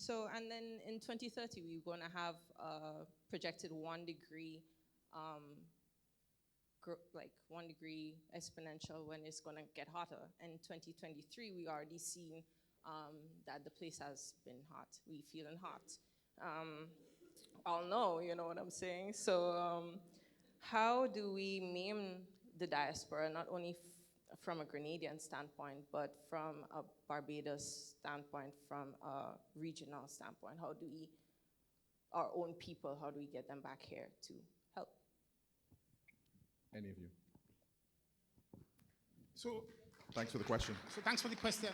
then in 2030, we're gonna have projected 1 degree, like 1 degree exponential when it's gonna get hotter. In 2023, we already seen that the place has been hot. We feeling hot. I'll know, you know what I'm saying? So how do we maim the diaspora, not only from a Grenadian standpoint, but from a Barbados standpoint, from a regional standpoint? How do we, our own people, how do we get them back here to help? Any of you? So, thanks for the question. So thanks for the question.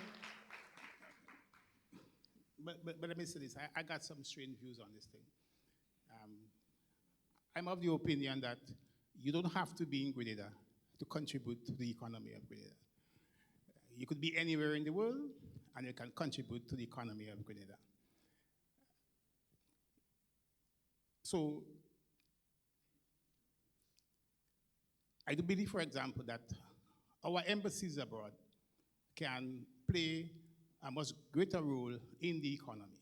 But let me say this, I got some strange views on this thing. I'm of the opinion that you don't have to be in Grenada to contribute to the economy of Grenada. You could be anywhere in the world and you can contribute to the economy of Grenada. So I do believe, for example, that our embassies abroad can play a much greater role in the economy.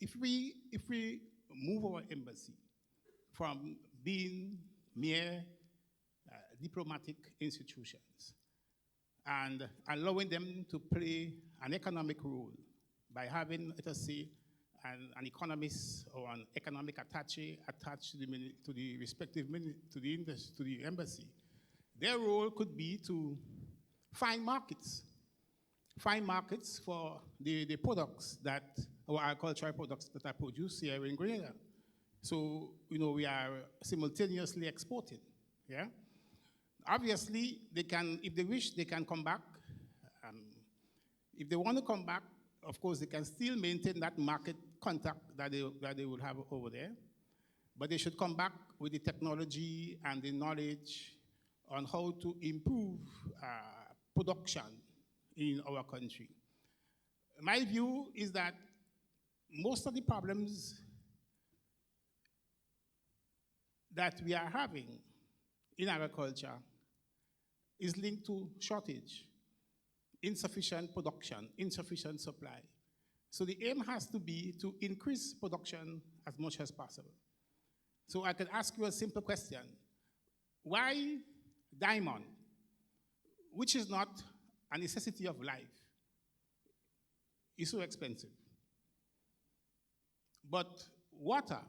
If we move our embassy from being mere diplomatic institutions and allowing them to play an economic role by having, let us say, an economist or an economic attaché attached to the respective to the embassy, their role could be to find markets for the products that, our agricultural products that are produced here in Grenada. So, you know, we are simultaneously exporting, yeah? Obviously, they can, if they wish, they can come back. If they want to come back, of course, they can still maintain that market contact that they would have over there, but they should come back with the technology and the knowledge on how to improve production in our country. My view is that most of the problems that we are having in agriculture is linked to shortage, insufficient production, insufficient supply. So the aim has to be to increase production as much as possible. So I can ask you a simple question. Why diamond, which is not a necessity of life, is so expensive? But water,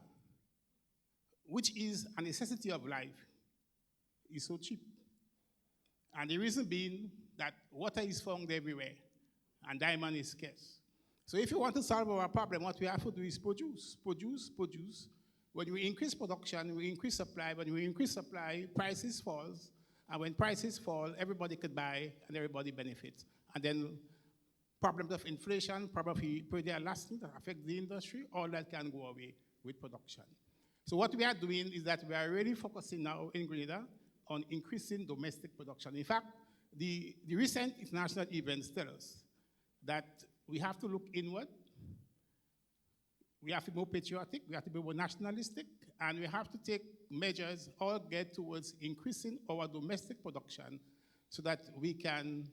which is a necessity of life, is so cheap. And the reason being that water is found everywhere, and diamond is scarce. So if you want to solve our problem, what we have to do is produce, produce, produce. When you increase production, we increase supply. When you increase supply, prices falls. And when prices fall, everybody could buy and everybody benefits. And then problems of inflation, probably pretty lasting that affect the industry, all that can go away with production. So what we are doing is that we are really focusing now in Grenada on increasing domestic production. In fact, the recent international events tell us that we have to look inward, we have to be more patriotic, we have to be more nationalistic, and we have to take measures all geared towards increasing our domestic production so that we can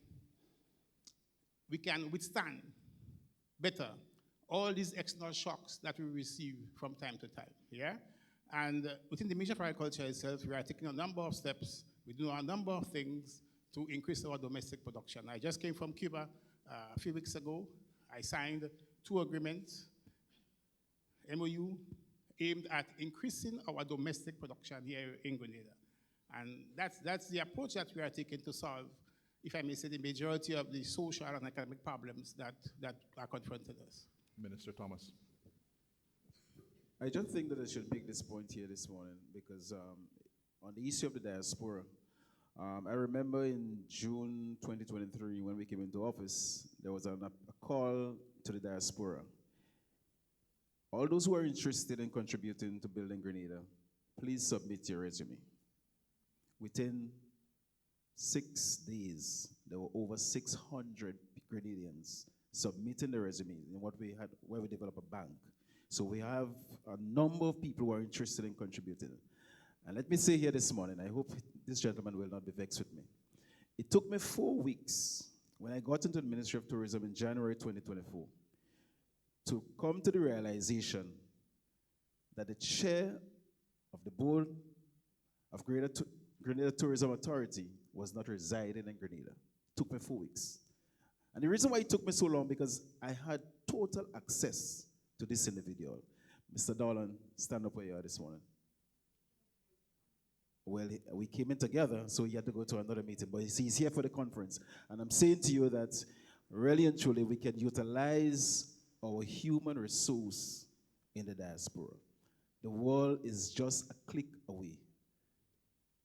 withstand better all these external shocks that we receive from time to time, yeah? And within the Ministry of Agriculture itself, we are taking a number of steps. We do a number of things to increase our domestic production. I just came from Cuba a few weeks ago. I signed 2 agreements, MOU, aimed at increasing our domestic production here in Grenada. And that's the approach that we are taking to solve, if I may say, the majority of the social and economic problems that are confronting us. Minister Thomas. I just think that I should make this point here this morning because on the issue of the diaspora, I remember in June 2023 when we came into office, there was a call to the diaspora. All those who are interested in contributing to building Grenada, please submit your resume. Within 6 days, there were over 600 Grenadians submitting their resumes in where we developed a bank. So we have a number of people who are interested in contributing. And let me say here this morning, I hope this gentleman will not be vexed with me. It took me 4 weeks when I got into the Ministry of Tourism in January 2024 to come to the realization that the chair of the board of Grenada Tourism Authority was not residing in Grenada. It took me 4 weeks. And the reason why it took me so long because I had total access to this individual. Mr. Dolan, stand up where you are this morning. Well, we came in together, so he had to go to another meeting, but he's here for the conference. And I'm saying to you that really and truly we can utilize our human resource in the diaspora. The world is just a click away.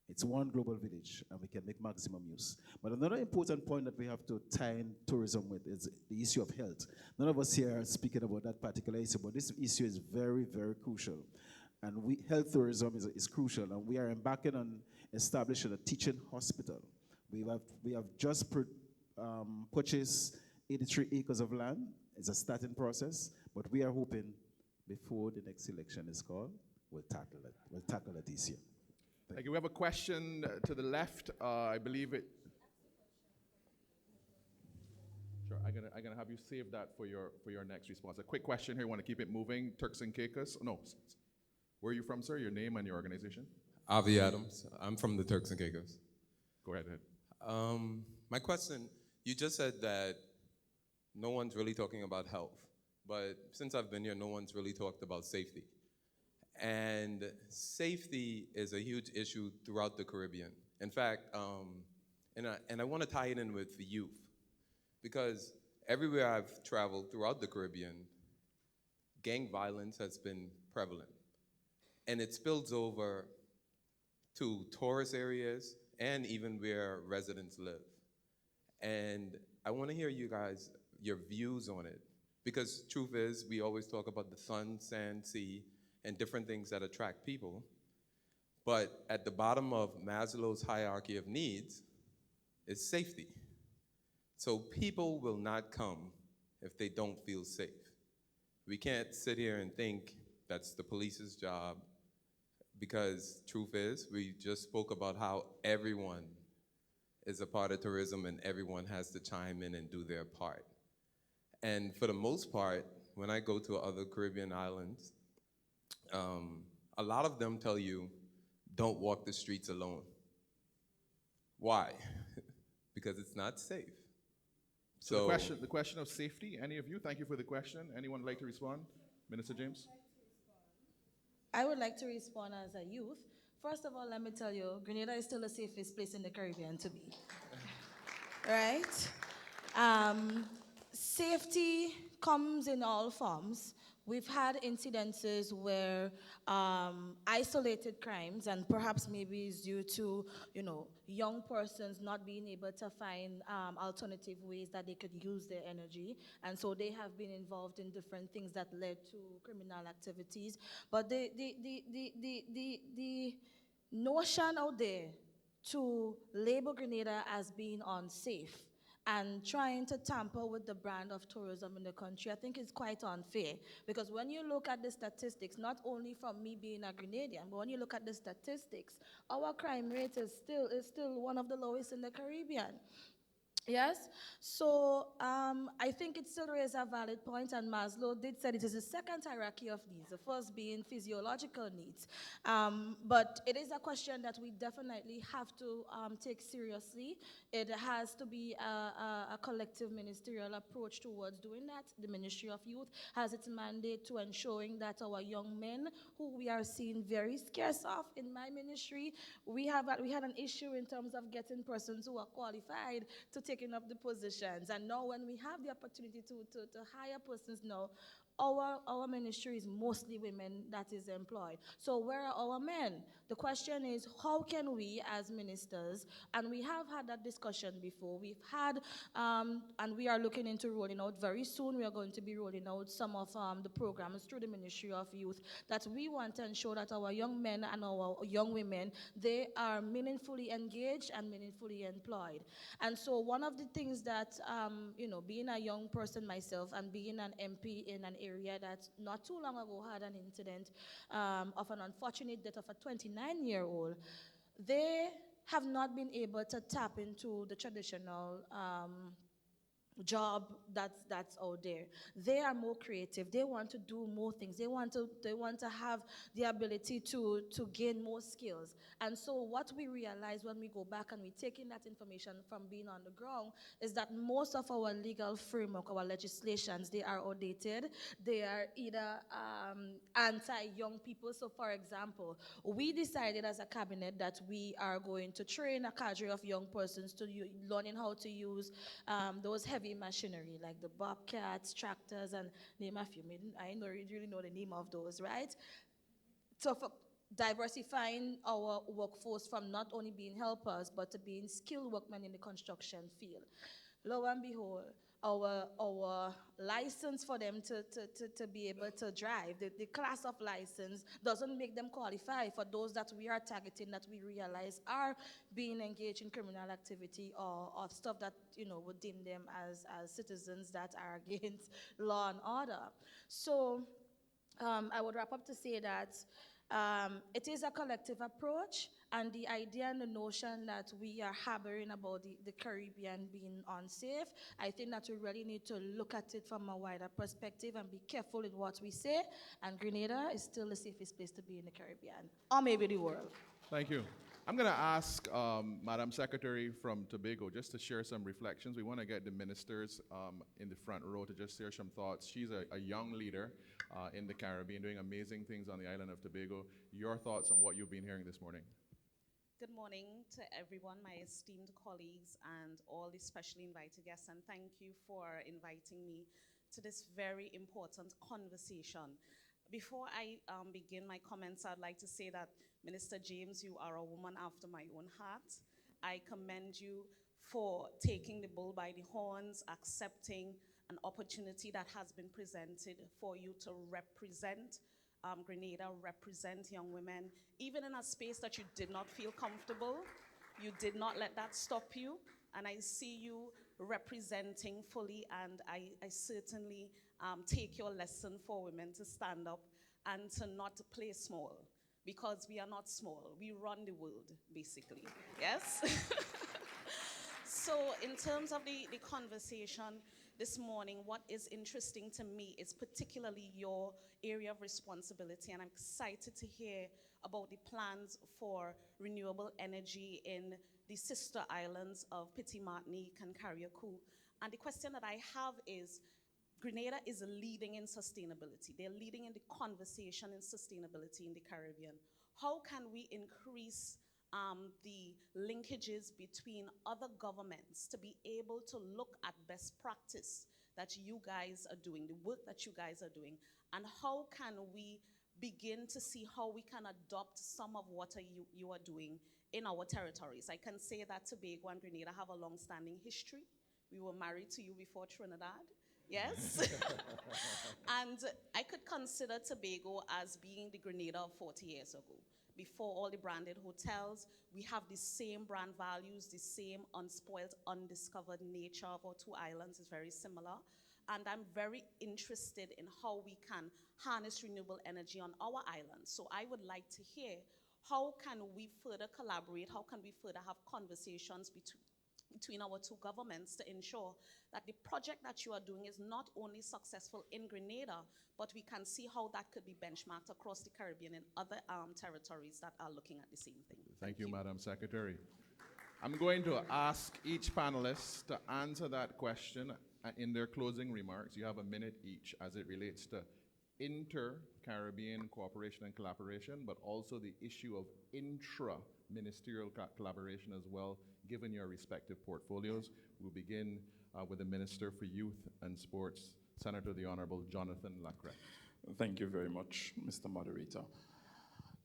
It's one global village, and we can make maximum use. But another important point that we have to tie in tourism with is the issue of health. None of us here are speaking about that particular issue, but this issue is very, very crucial. And health tourism is crucial, and we are embarking on establishing a teaching hospital. We have just purchased 83 acres of land. It's a starting process, but we are hoping before the next election is called, we'll tackle it. We'll tackle it this year. Thank you. We have a question to the left. I believe it. Sure, I'm gonna have you save that for your next response. A quick question here. You want to keep it moving? Turks and Caicos. No. Where are you from, sir? Your name and your organization? Avi Adams. I'm from the Turks and Caicos. Go ahead. My question, you just said that no one's really talking about health, but since I've been here, no one's really talked about safety. And safety is a huge issue throughout the Caribbean. In fact, and I want to tie it in with the youth, because everywhere I've traveled throughout the Caribbean, gang violence has been prevalent. And it spills over to tourist areas and even where residents live. And I want to hear you guys, your views on it. Because truth is, we always talk about the sun, sand, sea, and different things that attract people. But at the bottom of Maslow's hierarchy of needs is safety. So people will not come if they don't feel safe. We can't sit here and think that's the police's job, because truth is, we just spoke about how everyone is a part of tourism and everyone has to chime in and do their part. And for the most part, when I go to other Caribbean islands, a lot of them tell you, don't walk the streets alone. Why? Because it's not safe. So the question of safety, any of you? Thank you for the question. Anyone like to respond? Minister James? I would like to respond as a youth. First of all, let me tell you, Grenada is still the safest place in the Caribbean to be. Right? Safety comes in all forms. We've had incidences where isolated crimes, and perhaps maybe it's due to, young persons not being able to find alternative ways that they could use their energy, and so they have been involved in different things that led to criminal activities. But the notion out there to label Grenada as being unsafe and trying to tamper with the brand of tourism in the country, I think is quite unfair. Because when you look at the statistics, not only from me being a Grenadian, but when you look at the statistics, our crime rate is still one of the lowest in the Caribbean. Yes, so I think it still raises a valid point, and Maslow did say it is the second hierarchy of needs, the first being physiological needs. But it is a question that we definitely have to take seriously. It has to be a collective ministerial approach towards doing that. The Ministry of Youth has its mandate to ensuring that our young men, who we are seeing very scarce of in my ministry, we had an issue in terms of getting persons who are qualified to taking up the positions. And now when we have the opportunity to hire persons now, our ministry is mostly women that is employed. So where are our men? The question is, how can we as ministers, and we have had that discussion before, we've had, and we are looking into rolling out very soon, we are going to be rolling out some of the programs through the Ministry of Youth, that we want to ensure that our young men and our young women, they are meaningfully engaged and meaningfully employed. And so one of the things that, being a young person myself and being an MP in an area that not too long ago had an incident of an unfortunate death of a 29-year-old, they have not been able to tap into the traditional job that's out there. They are more creative. They want to do more things. They want to have the ability to gain more skills. And so what we realize when we go back and we take in that information from being on the ground is that most of our legal framework, our legislations, they are outdated. They are either anti-young people. So for example, we decided as a cabinet that we are going to train a cadre of young persons to learning how to use those heavy machinery like the bobcats, tractors, and name a few. I don't really know the name of those, right? So for diversifying our workforce from not only being helpers, but to being skilled workmen in the construction field. Lo and behold, our license for them to be able to drive, the class of license doesn't make them qualify for those that we are targeting, that we realize are being engaged in criminal activity or stuff that would deem them as citizens that are against law and order. So I would wrap up to say that it is a collective approach, and the idea and the notion that we are harboring about the Caribbean being unsafe, I think that we really need to look at it from a wider perspective and be careful in what we say, and Grenada is still the safest place to be in the Caribbean, or maybe the world. Thank you. I'm going to ask Madam Secretary from Tobago just to share some reflections. We want to get the ministers in the front row to just share some thoughts. She's a young leader in the Caribbean doing amazing things on the island of Tobago. Your thoughts on what you've been hearing this morning? Good morning to everyone, my esteemed colleagues and all the specially invited guests, and thank you for inviting me to this very important conversation. Before I begin my comments, I'd like to say that, Minister James, you are a woman after my own heart. I commend you for taking the bull by the horns, accepting an opportunity that has been presented for you to represent Grenada, represent young women, even in a space that you did not feel comfortable. You did not let that stop you, and I see you representing fully, and I certainly take your lesson for women to stand up and to not play small, because we are not small. We run the world, basically, yes? So in terms of the conversation this morning, what is interesting to me is particularly your area of responsibility, and I'm excited to hear about the plans for renewable energy in the sister islands of Petit Martinique and Carriacou. And the question that I have is, Grenada is leading in sustainability. They're leading in the conversation in sustainability in the Caribbean. How can we increase the linkages between other governments to be able to look at best practice that you guys are doing, the work that you guys are doing, and how can we begin to see how we can adopt some of what you are doing in our territories. I can say that Tobago and Grenada have a long-standing history. We were married to you before Trinidad, yes? And I could consider Tobago as being the Grenada of 40 years ago. Before all the branded hotels, we have the same brand values, the same unspoiled, undiscovered nature of our two islands is very similar. And I'm very interested in how we can harness renewable energy on our island. So I would like to hear, how can we further collaborate? How can we further have conversations between our two governments to ensure that the project that you are doing is not only successful in Grenada, but we can see how that could be benchmarked across the Caribbean and other territories that are looking at the same thing. Thank you, Madam Secretary. I'm going to ask each panelist to answer that question in their closing remarks. You have a minute each as it relates to inter-Caribbean cooperation and collaboration, but also the issue of intra-ministerial collaboration as well, given your respective portfolios. We'll begin with the Minister for Youth and Sports, Senator the Honorable Jonathan Lacret. Thank you very much, Mr. Moderator.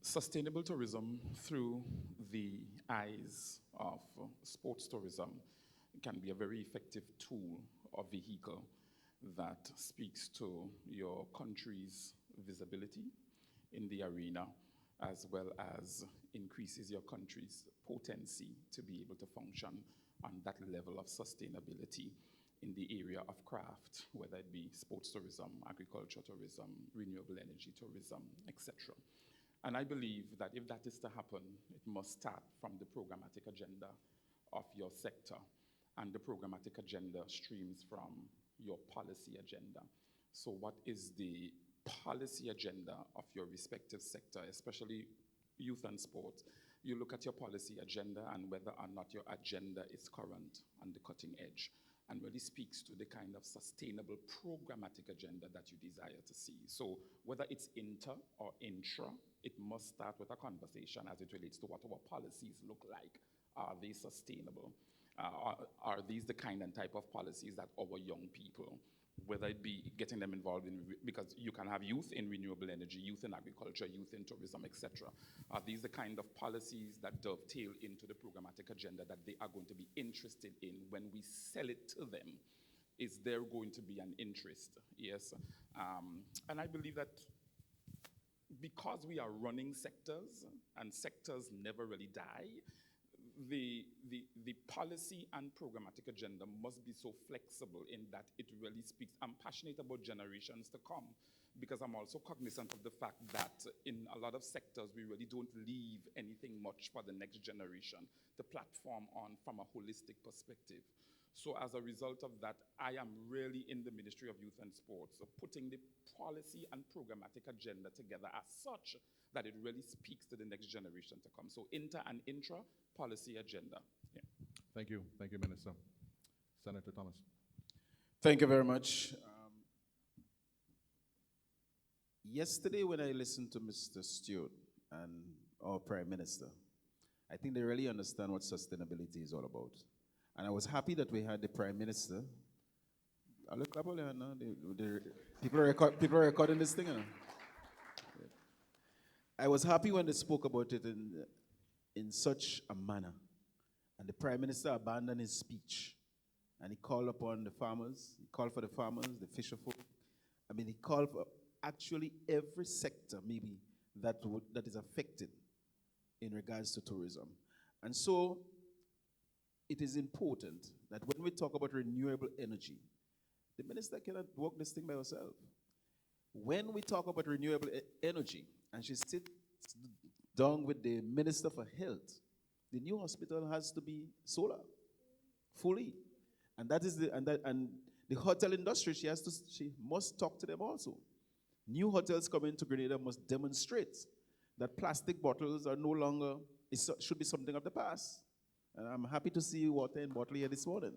Sustainable tourism through the eyes of sports tourism can be a very effective tool or vehicle that speaks to your country's visibility in the arena, as well as increases your country's potency to be able to function on that level of sustainability in the area of craft, whether it be sports tourism, agriculture tourism, renewable energy tourism, etc. And I believe that if that is to happen, it must start from the programmatic agenda of your sector, and the programmatic agenda streams from your policy agenda. So what is the policy agenda of your respective sector, especially youth and sport? You look at your policy agenda and whether or not your agenda is current and the cutting edge, and really speaks to the kind of sustainable programmatic agenda that you desire to see. So whether it's inter or intra, it must start with a conversation as it relates to what our policies look like. Are they sustainable? Are these the kind and type of policies that our young people, whether it be getting them involved in, because you can have youth in renewable energy, youth in agriculture, youth in tourism, etc. Are these the kind of policies that dovetail into the programmatic agenda that they are going to be interested in when we sell it to them? Is there going to be an interest? Yes. And I believe that because we are running sectors, and sectors never really die, the policy and programmatic agenda must be so flexible in that it really speaks. I'm passionate about generations to come, because I'm also cognizant of the fact that in a lot of sectors, we really don't leave anything much for the next generation to platform on from a holistic perspective. So as a result of that, I am really in the Ministry of Youth and Sports, so putting the policy and programmatic agenda together as such that it really speaks to the next generation to come. So inter and intra policy agenda. Yeah. Thank you, Minister. Senator Thomas. Thank you very much. Yesterday when I listened to Mr. Stewart and our Prime Minister, I think they really understand what sustainability is all about. And I was happy that we had the Prime Minister. People are recording this thing, you know? I was happy when they spoke about it in such a manner. And the Prime Minister abandoned his speech. And he called upon the farmers. He called for the farmers, the fisher folk. I mean, he called for actually every sector, maybe, that is affected in regards to tourism. And so, it is important that when we talk about renewable energy, the minister cannot work this thing by herself. When we talk about renewable energy, and she sits down with the Minister for Health, the new hospital has to be solar, fully. And that is the hotel industry, she must talk to them also. New hotels coming to Grenada must demonstrate that plastic bottles are no longer, should be something of the past. And I'm happy to see water in bottle here this morning.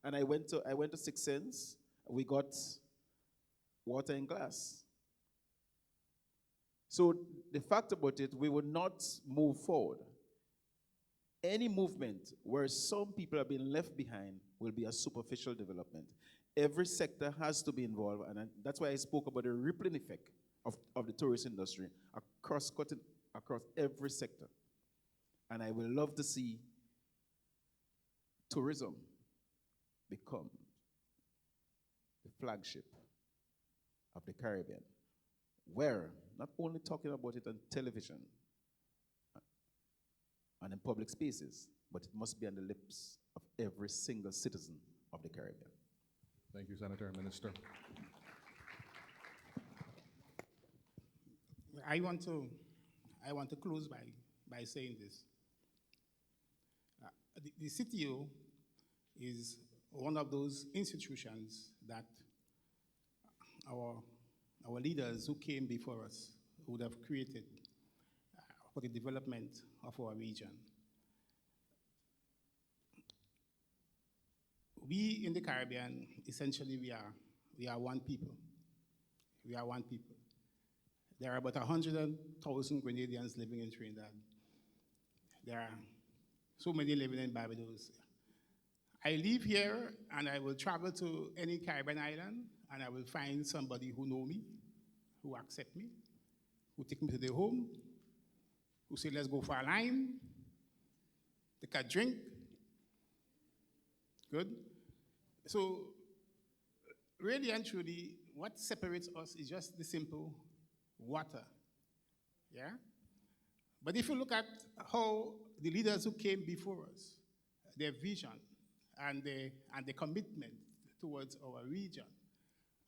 And I went to Six Sense, We got water in glass. So the fact about it, we will not move forward. Any movement where some people are being left behind will be a superficial development. Every sector has to be involved, and that's why I spoke about the rippling effect of the tourist industry across every sector. And I will love to see tourism become the flagship of the Caribbean, where not only talking about it on television and in public spaces, but it must be on the lips of every single citizen of the Caribbean. Thank you, Senator and Minister. I want to close by saying this. The CTO is one of those institutions that our leaders who came before us would have created for the development of our region. We in the Caribbean, essentially we are one people. We are one people. There are about 100,000 Grenadians living in Trinidad. There are so many living in Barbados. I live here and I will travel to any Caribbean island and I will find somebody who know me, who accept me, who take me to their home, who say, let's go for a line, take a drink. Good? So really and truly, what separates us is just the simple water, yeah? But if you look at how the leaders who came before us, their vision and the commitment towards our region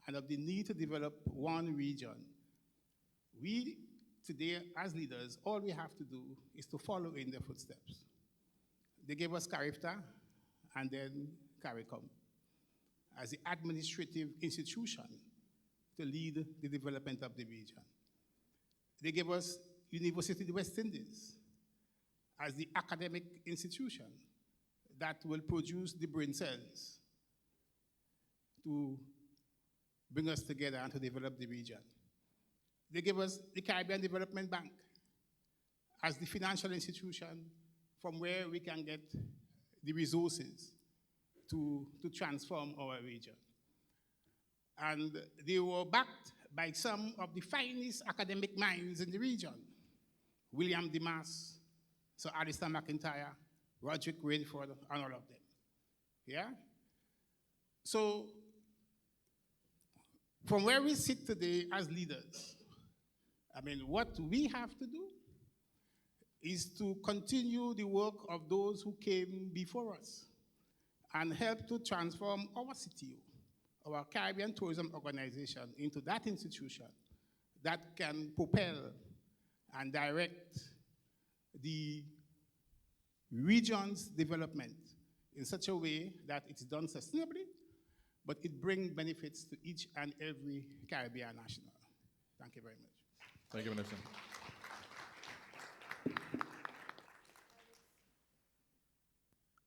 and of the need to develop one region, we today as leaders, all we have to do is to follow in their footsteps. They gave us CARIFTA and then CARICOM as the administrative institution to lead the development of the region. They gave us University of the West Indies as the academic institution that will produce the brain cells to bring us together and to develop the region. They gave us the Caribbean Development Bank as the financial institution from where we can get the resources to transform our region. And they were backed by some of the finest academic minds in the region. William Dimas, Sir Alistair McIntyre, Roderick Rainford, and all of them. Yeah? So, from where we sit today as leaders, I mean, what we have to do is to continue the work of those who came before us and help to transform our CTO, our Caribbean Tourism Organization, into that institution that can propel and direct the region's development in such a way that it's done sustainably, but it brings benefits to each and every Caribbean national. Thank you very much. Thank you, Minister.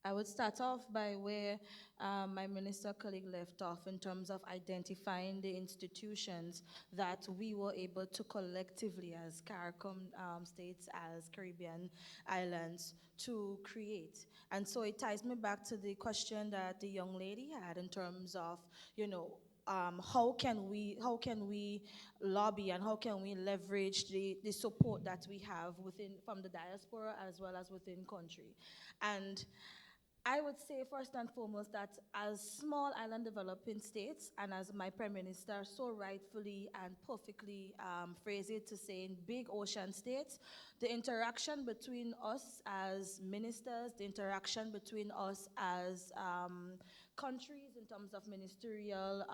I would start off by where my minister colleague left off in terms of identifying the institutions that we were able to collectively as CARICOM states, as Caribbean islands, to create. And so it ties me back to the question that the young lady had in terms of, you know, how can we lobby and how can we leverage the support that we have from the diaspora as well as within country. And I would say first and foremost that as small island developing states, and as my Prime Minister so rightfully and perfectly phrased it to say in big ocean states, the interaction between us as ministers, the interaction between us as countries in terms of ministerial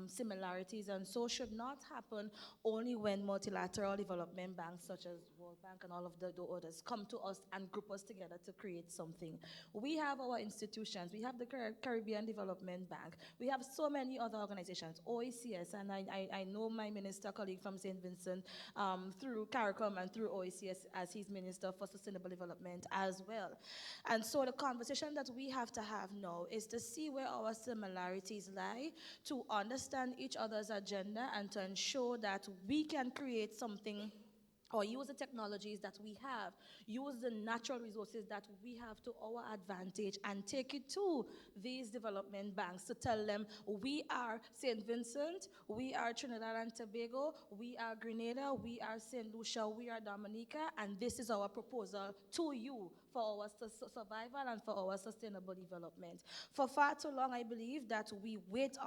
similarities and so should not happen only when multilateral development banks such as World Bank and all of the others come to us and group us together to create something. We have our institutions, we have the Caribbean Development Bank, we have so many other organizations, OECS, and I know my minister colleague from St. Vincent through CARICOM and through OECS as his Minister for Sustainable Development as well. And so the conversation that we have to have now is to see where our similarities lie, to understand each other's agenda, and to ensure that we can create something or use the technologies that we have, use the natural resources that we have to our advantage, and take it to these development banks to tell them we are St. Vincent, we are Trinidad and Tobago, we are Grenada, we are St. Lucia, we are Dominica, and this is our proposal to you for our survival and for our sustainable development. For far too long, I believe that we wait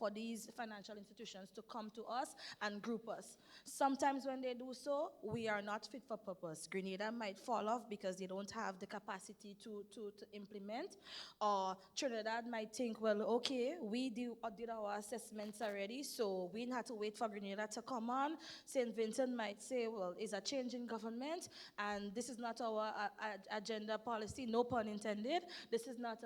for these financial institutions to come to us and group us. Sometimes when they do so, we are not fit for purpose. Grenada might fall off because they don't have the capacity to implement, or Trinidad might think, well, okay, we did our assessments already, so we had to wait for Grenada to come on. St. Vincent might say, well, it's a change in government, and this is not our agenda policy, no pun intended. This is not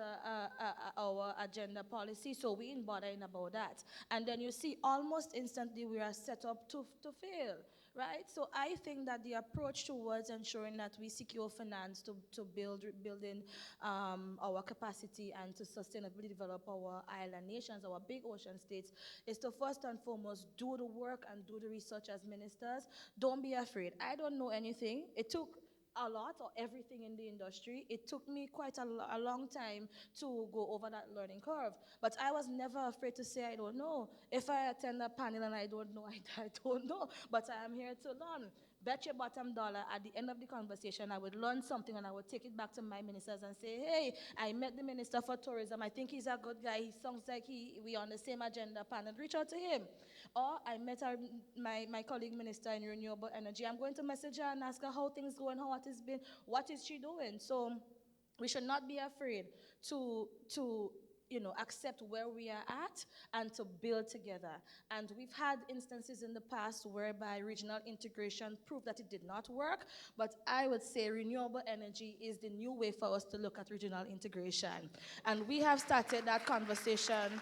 our agenda policy, so we ain't bothering about that. And then you see almost instantly we are set up to fail. Right? So I think that the approach towards ensuring that we secure finance to building our capacity and to sustainably develop our island nations, our big ocean states, is to first and foremost do the work and do the research as ministers. Don't be afraid. I don't know anything. It took a lot or everything in the industry. It took me quite a long time to go over that learning curve. But I was never afraid to say I don't know. If I attend a panel and I don't know, I don't know. But I am here to learn. Bet your bottom dollar at the end of the conversation, I would learn something and I would take it back to my ministers and say, hey, I met the Minister for Tourism. I think he's a good guy. He sounds like we on the same agenda panel. Reach out to him. Or I met my colleague minister in Renewable Energy. I'm going to message her and ask her how things going, how it has been, what is she doing? So we should not be afraid to accept where we are at and to build together. And we've had instances in the past whereby regional integration proved that it did not work, but I would say renewable energy is the new way for us to look at regional integration. And we have started that conversation.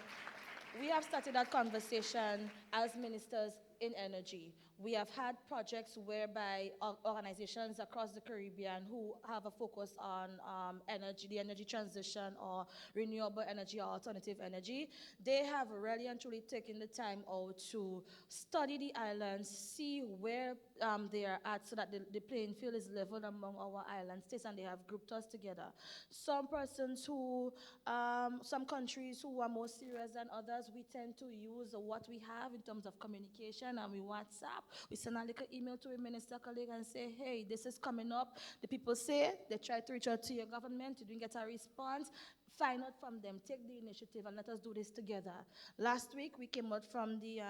We have started that conversation as ministers in energy. We have had projects whereby organizations across the Caribbean who have a focus on energy, the energy transition or renewable energy or alternative energy, they have really and truly taken the time out to study the islands, see where they are at so that the playing field is leveled among our island states, and they have grouped us together. Some persons who, some countries who are more serious than others, we tend to use what we have in terms of communication, and we WhatsApp. We send a little email to a minister colleague and say, hey, this is coming up. The people say, they try to reach out to your government, you didn't get a response. Find out from them, take the initiative, and let us do this together. Last week, we came out from the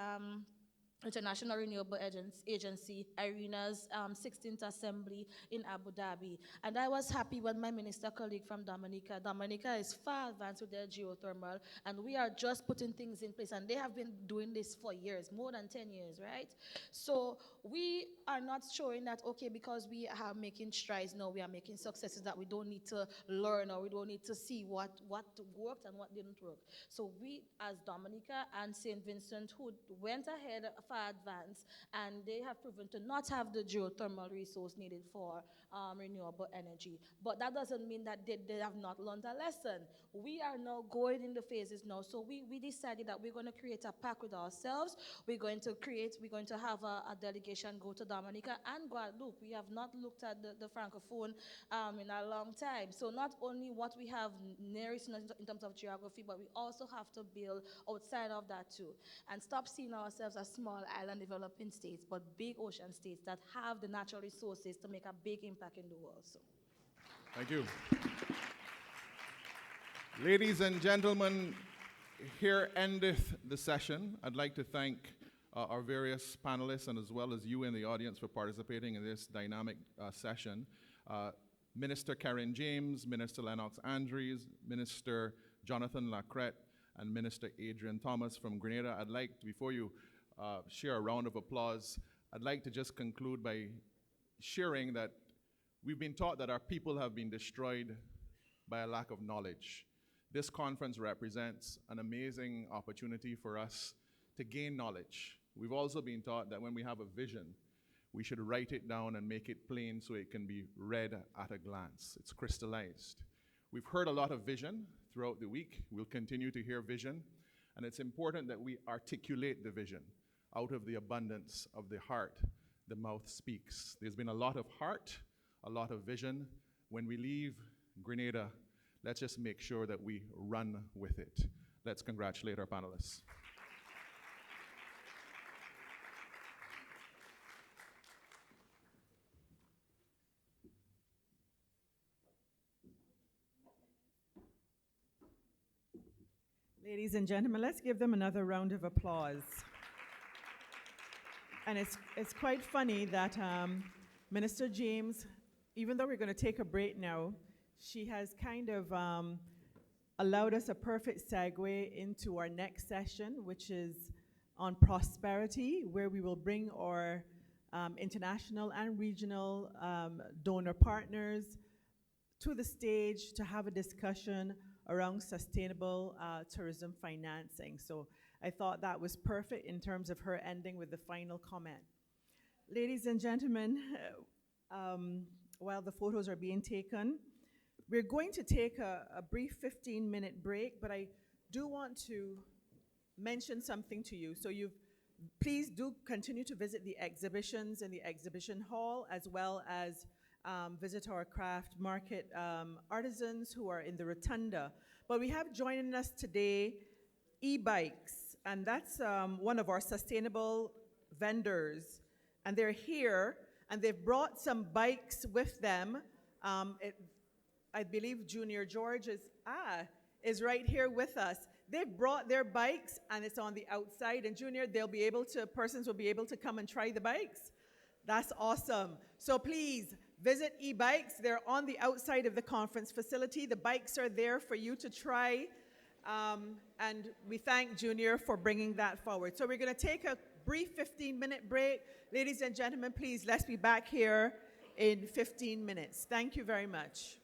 International Renewable Agency, IRENA's 16th Assembly in Abu Dhabi. And I was happy when my minister colleague from Dominica is far advanced with their geothermal, and we are just putting things in place, and they have been doing this for years, more than 10 years, right? So we are not showing that, okay, because we are making strides, no, we are making successes that we don't need to learn or we don't need to see what worked and what didn't work. So we, as Dominica and St. Vincent, who went ahead far advanced, and they have proven to not have the geothermal resource needed for renewable energy. But that doesn't mean that they have not learned a lesson. We are now going in the phases now. So we decided that we're going to create a pact with ourselves. We're going to have a delegation go to Dominica and Guadeloupe. We have not looked at the Francophone in a long time. So not only what we have nearest in terms of geography, but we also have to build outside of that too. And stop seeing ourselves as small island developing states, but big ocean states that have the natural resources to make a big impact in the world. So. Thank you. Ladies and gentlemen, here endeth the session. I'd like to thank our various panelists and as well as you in the audience for participating in this dynamic session. Minister Kerryne James, Minister Lennox Andrews, Minister Jonathan Lacrette, and Minister Adrian Thomas from Grenada. I'd like, before you share a round of applause, I'd like to just conclude by sharing that we've been taught that our people have been destroyed by a lack of knowledge. This conference represents an amazing opportunity for us to gain knowledge. We've also been taught that when we have a vision, we should write it down and make it plain so it can be read at a glance. It's crystallized. We've heard a lot of vision. throughout the week. We'll continue to hear vision, and it's important that we articulate the vision. Out of the abundance of the heart, the mouth speaks. There's been a lot of heart, a lot of vision. When we leave Grenada, let's just make sure that we run with it. Let's congratulate our panelists. Ladies and gentlemen, let's give them another round of applause. And it's quite funny that Minister James, even though we're going to take a break now, she has kind of allowed us a perfect segue into our next session, which is on prosperity, where we will bring our international and regional donor partners to the stage to have a discussion around sustainable tourism financing. So I thought that was perfect in terms of her ending with the final comment. Ladies and gentlemen, while the photos are being taken, we're going to take a brief 15-minute break, but I do want to mention something to you. So please do continue to visit the exhibitions in the exhibition hall, as well as visit our craft market artisans who are in the rotunda. But we have joining us today e-bikes, and that's one of our sustainable vendors. And they're here, and they've brought some bikes with them. I believe Junior George is right here with us. They've brought their bikes, and it's on the outside. And Junior, persons will be able to come and try the bikes. That's awesome. So please, visit e-bikes. They're on the outside of the conference facility. The bikes are there for you to try. And we thank Junior for bringing that forward. So we're going to take a brief 15-minute break. Ladies and gentlemen, please, let's be back here in 15 minutes. Thank you very much.